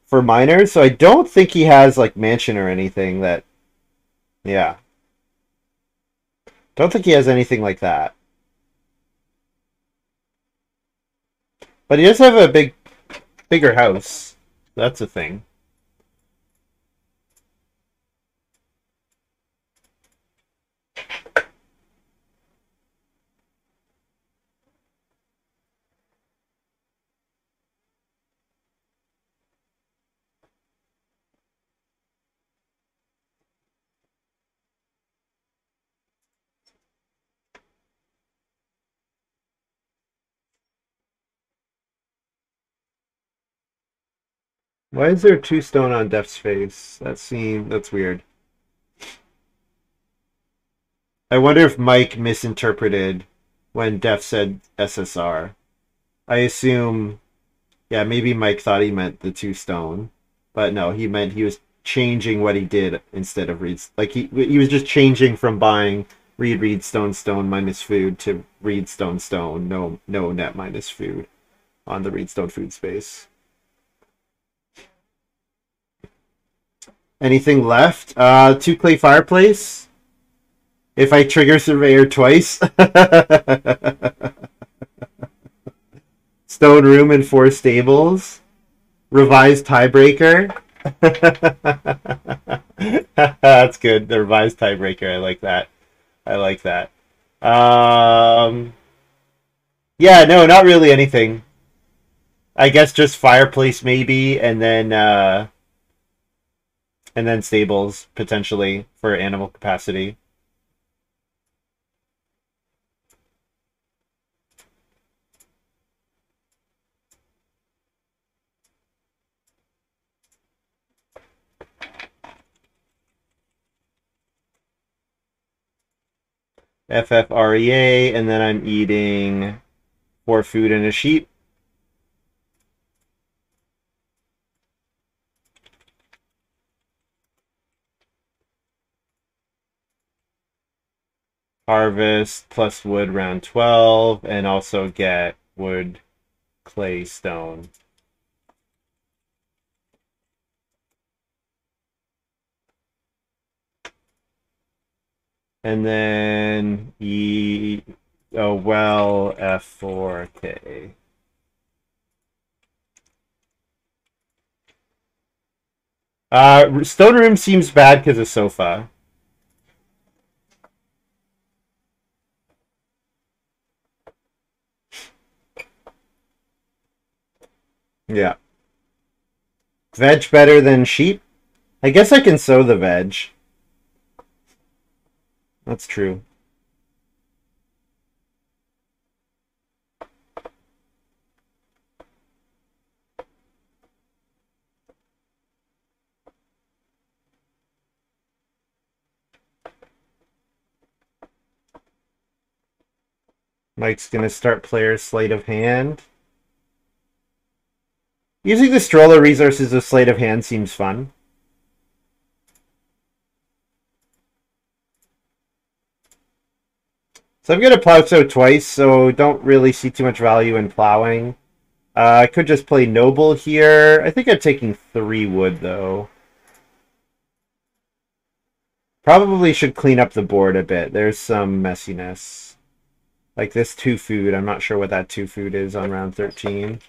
for miners. So I don't think he has, like, Mansion or anything that... Yeah. Don't think he has anything like that. But he does have a bigger house. That's a thing. Why is there 2 stone on Def's face? That's weird. I wonder if Mike misinterpreted when Def said SSR. I assume, yeah, maybe Mike thought he meant the 2 stone, but no, he meant he was changing what he did instead of read. Like he was just changing from buying read stone minus food to read stone. No net minus food on the read stone food space. Anything left? 2 clay fireplace. If I trigger surveyor twice. Stone room and 4 stables. Revised tiebreaker. That's good. The revised tiebreaker. I like that. I like that. Yeah, no, not really anything. I guess just fireplace maybe, and then stables potentially for animal capacity. FFREA, and then I'm eating 4 food and a sheep. Harvest plus wood round 12, and also get wood, clay, stone. And then well, F4K. Stone room seems bad because of sofa. Yeah. Veg better than sheep? I guess I can sow the veg. That's true. Mike's gonna start player's sleight of hand. Using the stroller resources of sleight of hand seems fun. So I'm gonna plow sow twice, so don't really see too much value in plowing. I could just play noble here. I think I'm taking 3 wood though. Probably should clean up the board a bit. There's some messiness. Like this 2 food. I'm not sure what that 2 food is on round 13.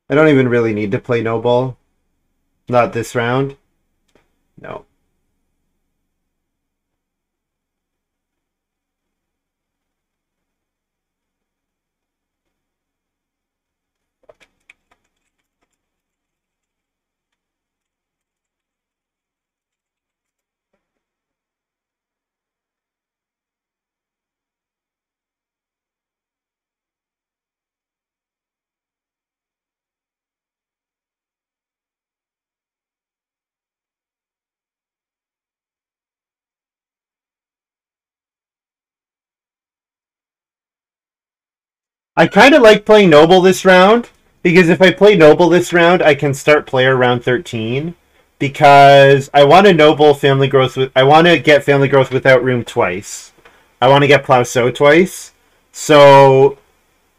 I don't even really need to play noble. Not this round. No. I kind of like playing Noble this round, because if I play Noble this round, I can start player round 13, because I want to Noble family growth. I want to get family growth without room twice. I want to get Plow Sow twice. So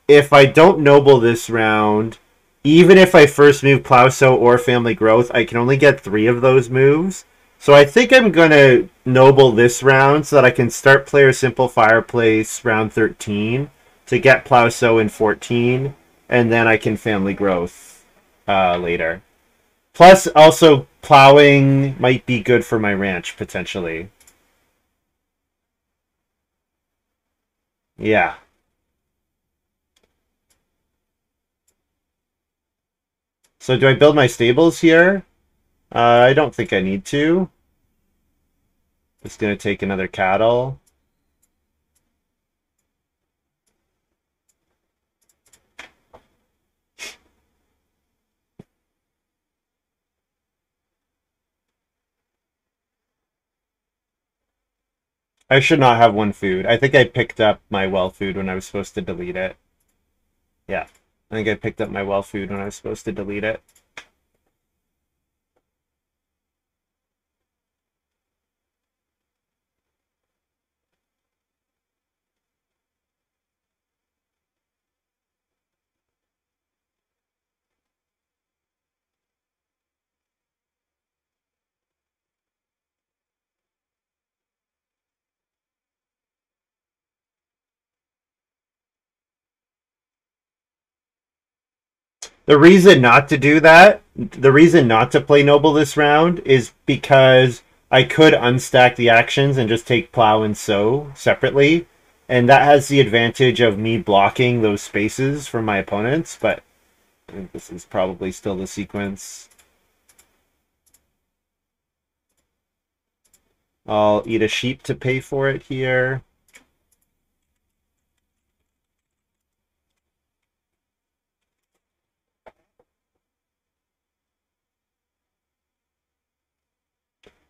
if I don't Noble this round, even if I first move Plow Sow or family growth, I can only get 3 of those moves. So I think I'm going to Noble this round so that I can start player Simple Fireplace round 13 to get Plow Sow in 14, and then I can family growth later. Plus, also, plowing might be good for my ranch, potentially. Yeah. So do I build my stables here? I don't think I need to. Just going to take another cattle. I should not have 1 food. I think I picked up my well food when I was supposed to delete it. Yeah. I think I picked up my well food when I was supposed to delete it. The reason not to do that, the reason not to play Noble this round is because I could unstack the actions and just take Plow and Sow separately. And that has the advantage of me blocking those spaces from my opponents, but I think this is probably still the sequence. I'll eat a sheep to pay for it here.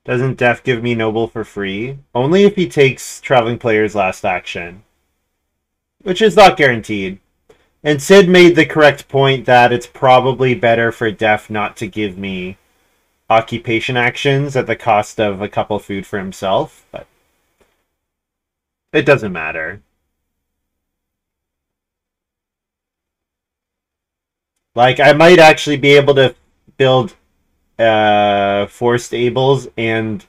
Doesn't Def give me Noble for free? Only if he takes Traveling Player's last action, which is not guaranteed. And Sid made the correct point that it's probably better for Def not to give me occupation actions at the cost of a couple food for himself, but it doesn't matter. Like, I might actually be able to build 4 stables and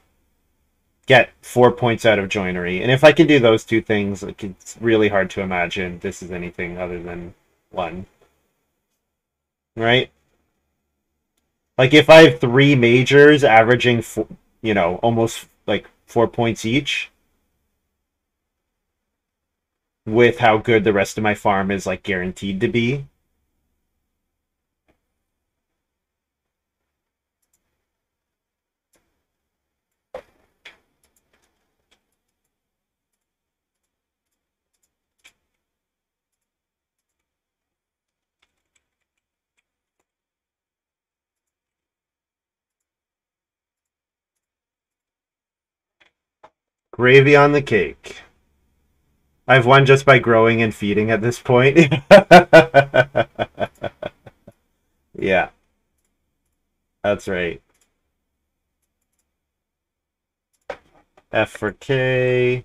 get 4 points out of joinery. And if I can do those 2 things, like, it's really hard to imagine this is anything other than 1. Right? Like, if I have 3 majors averaging, almost like 4 points each, with how good the rest of my farm is like guaranteed to be. Gravy on the cake. I've won just by growing and feeding at this point. Yeah, that's right. F for K.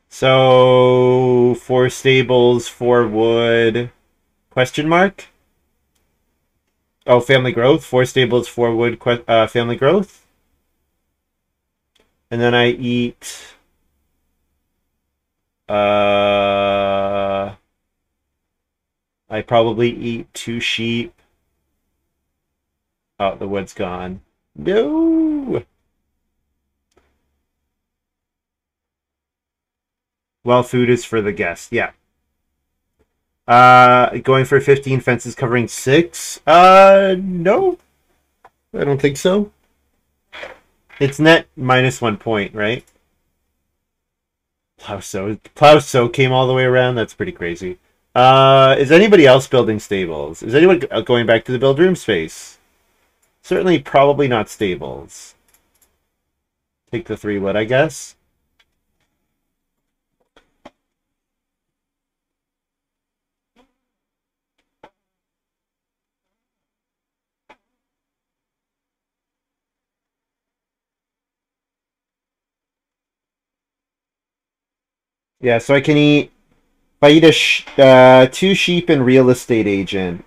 So 4 stables, 4 wood. Question mark? Oh, family growth. 4 stables, 4 wood. Family growth. And then I eat. I probably eat 2 sheep. Oh, the wood's gone. No. Well, food is for the guest. Yeah. Going for 15 fences covering 6. No, I don't think so. It's net -1 point, right? Plow so came all the way around. That's pretty crazy. Is anybody else building stables? Is anyone going back to the build room space? Certainly, probably not stables. Take the 3 wood, I guess. Yeah, so I can eat. If I eat 2 sheep and real estate agent,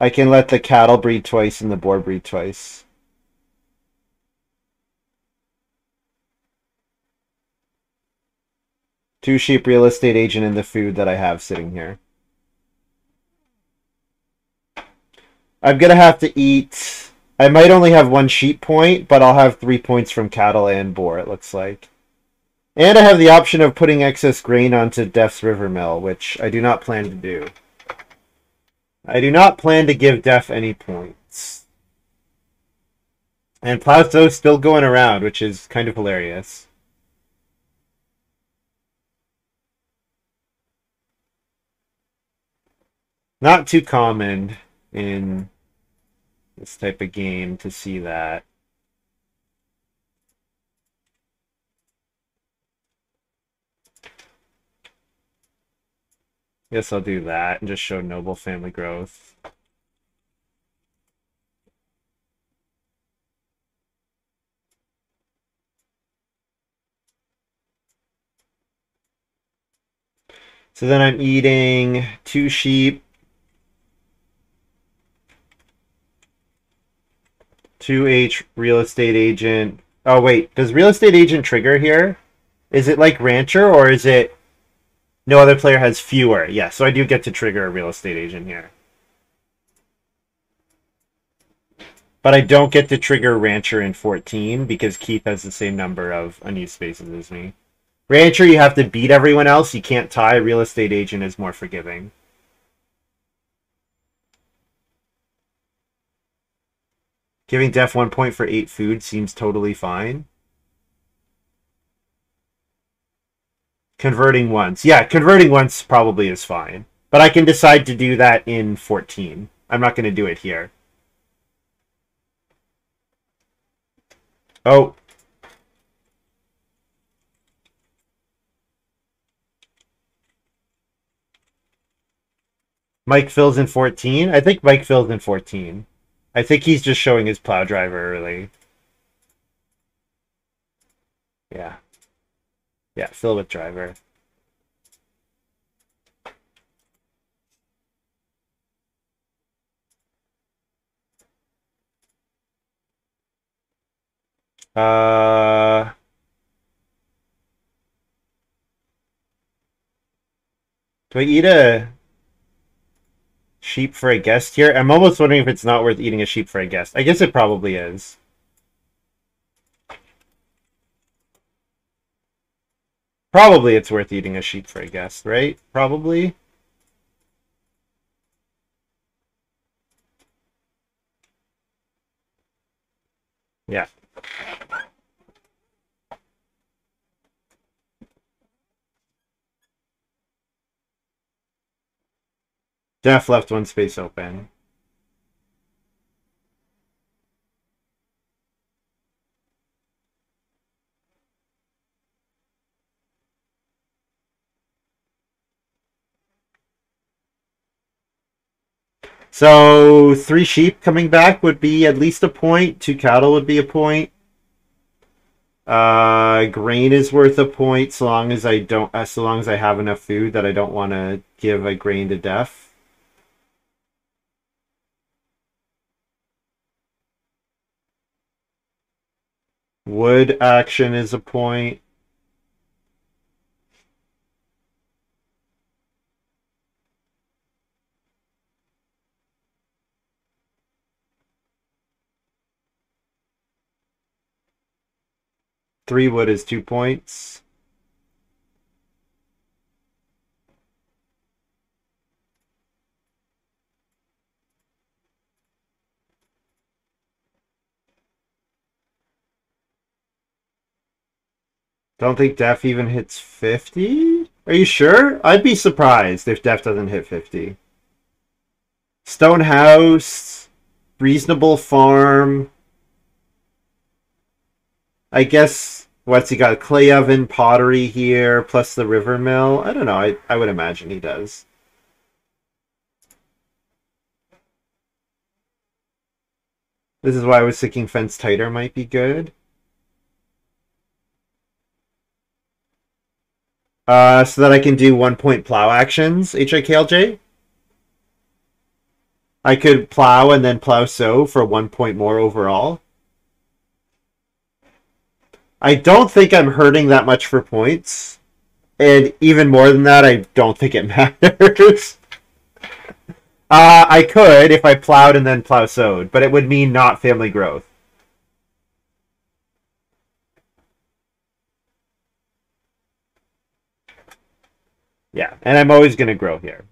I can let the cattle breed twice and the boar breed twice. Two sheep, real estate agent, and the food that I have sitting here. I'm gonna have to eat. I might only have 1 sheep point, but I'll have 3 points from cattle and boar, it looks like. And I have the option of putting excess grain onto Def's river mill, which I do not plan to do. I do not plan to give Def any points. And Plowso's still going around, which is kind of hilarious. Not too common in this type of game to see that. Guess I'll do that and just show noble family growth. So then I'm eating 2 sheep, 2H real estate agent. Oh wait, does real estate agent trigger here? Is it like rancher or is it no other player has fewer? Yeah, so I do get to trigger a real estate agent here. But I don't get to trigger rancher in 14 because Keith has the same number of unused spaces as me. Rancher, you have to beat everyone else. You can't tie. Real estate agent is more forgiving. Giving Def 1 point for 8 food seems totally fine. Converting once. Yeah, converting once probably is fine. But I can decide to do that in 14. I'm not going to do it here. Oh. Mike fills in 14? I think Mike fills in 14. I think he's just showing his plow driver early. Yeah. Yeah, fill with driver. Uh, do I eat a sheep for a guest here? I'm almost wondering if it's not worth eating a sheep for a guest. I guess it probably is. Probably it's worth eating a sheep for a guest, right? Probably. Yeah. Def left one space open. So 3 sheep coming back would be at least a point. 2 cattle would be a point. Grain is worth a point so long as I don't, so long as I have enough food that I don't want to give a grain to Def. Wood action is a point. Three wood is 2 points. Don't think Def even hits 50? Are you sure? I'd be surprised if Def doesn't hit 50. Stone house, reasonable farm. I guess what's he got? Clay oven, pottery here, plus the river mill. I don't know. I would imagine he does. This is why I was thinking fence tighter might be good. So that I can do 1 point plow actions, HIKLJ. I could plow and then plow sow for 1 point more overall. I don't think I'm hurting that much for points. And even more than that, I don't think it matters. I could if I plowed and then plow sowed, but it would mean not family growth. Yeah, and I'm always going to grow here.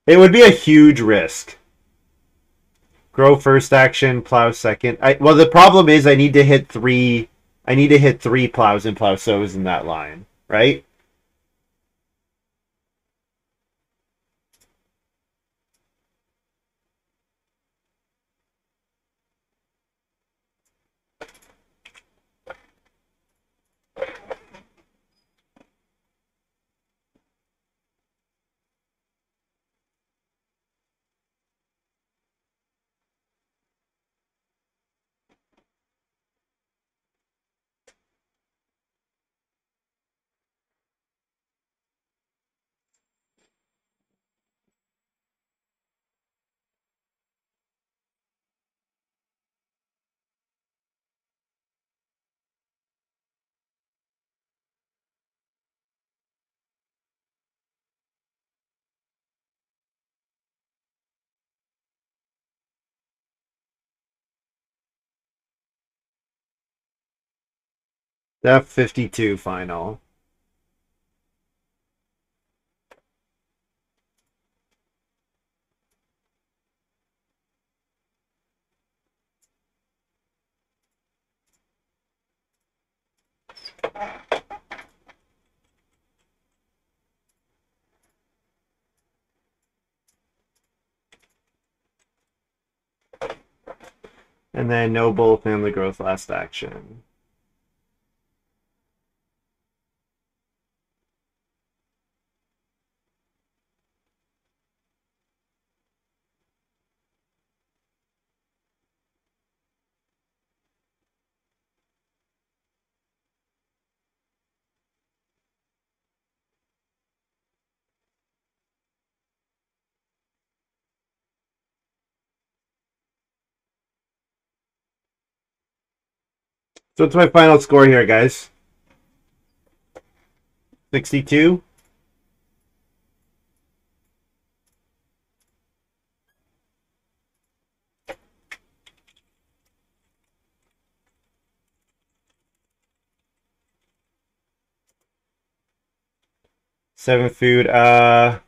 It would be a huge risk. Grow first action, plow second. Well, the problem is I need to hit three. I need to hit 3 plows and plow sows in that line, right? Def 52 final. And then noble family growth last action. So what's my final score here, guys? 62? Seven food. I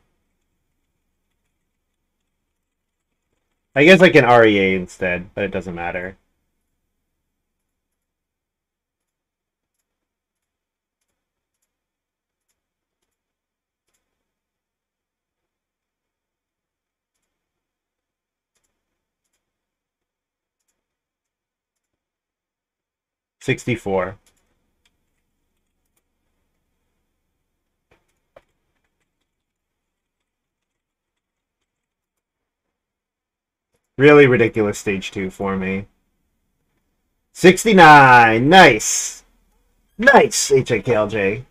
guess I can REA instead, but it doesn't matter. $64. Really ridiculous stage 2 for me. 69. Nice. Nice, HIKLJ.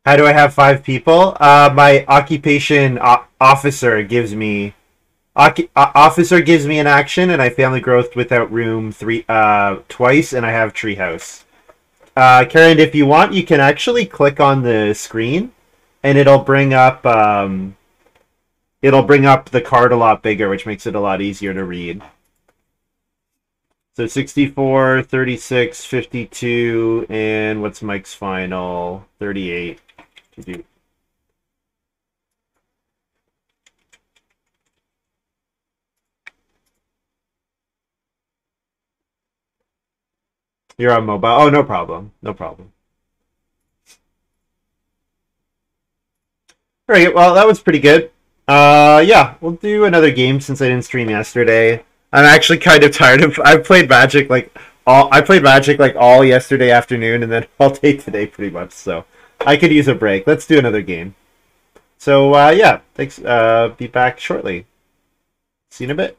How do I have 5 people? My occupation officer gives me officer gives me an action, and I family growth without room twice, and I have treehouse. Karen, if you want, you can actually click on the screen, and it'll bring up the card a lot bigger, which makes it a lot easier to read. So 64, 36, 52, and what's Mike's final? 38. You're on mobile. Oh, no problem. No problem. All right, well, that was pretty good. Yeah, we'll do another game since I didn't stream yesterday. I'm actually kind of tired of. I played Magic like all yesterday afternoon and then all day today, pretty much. So I could use a break. Let's do another game. So yeah, thanks. Be back shortly. See you in a bit.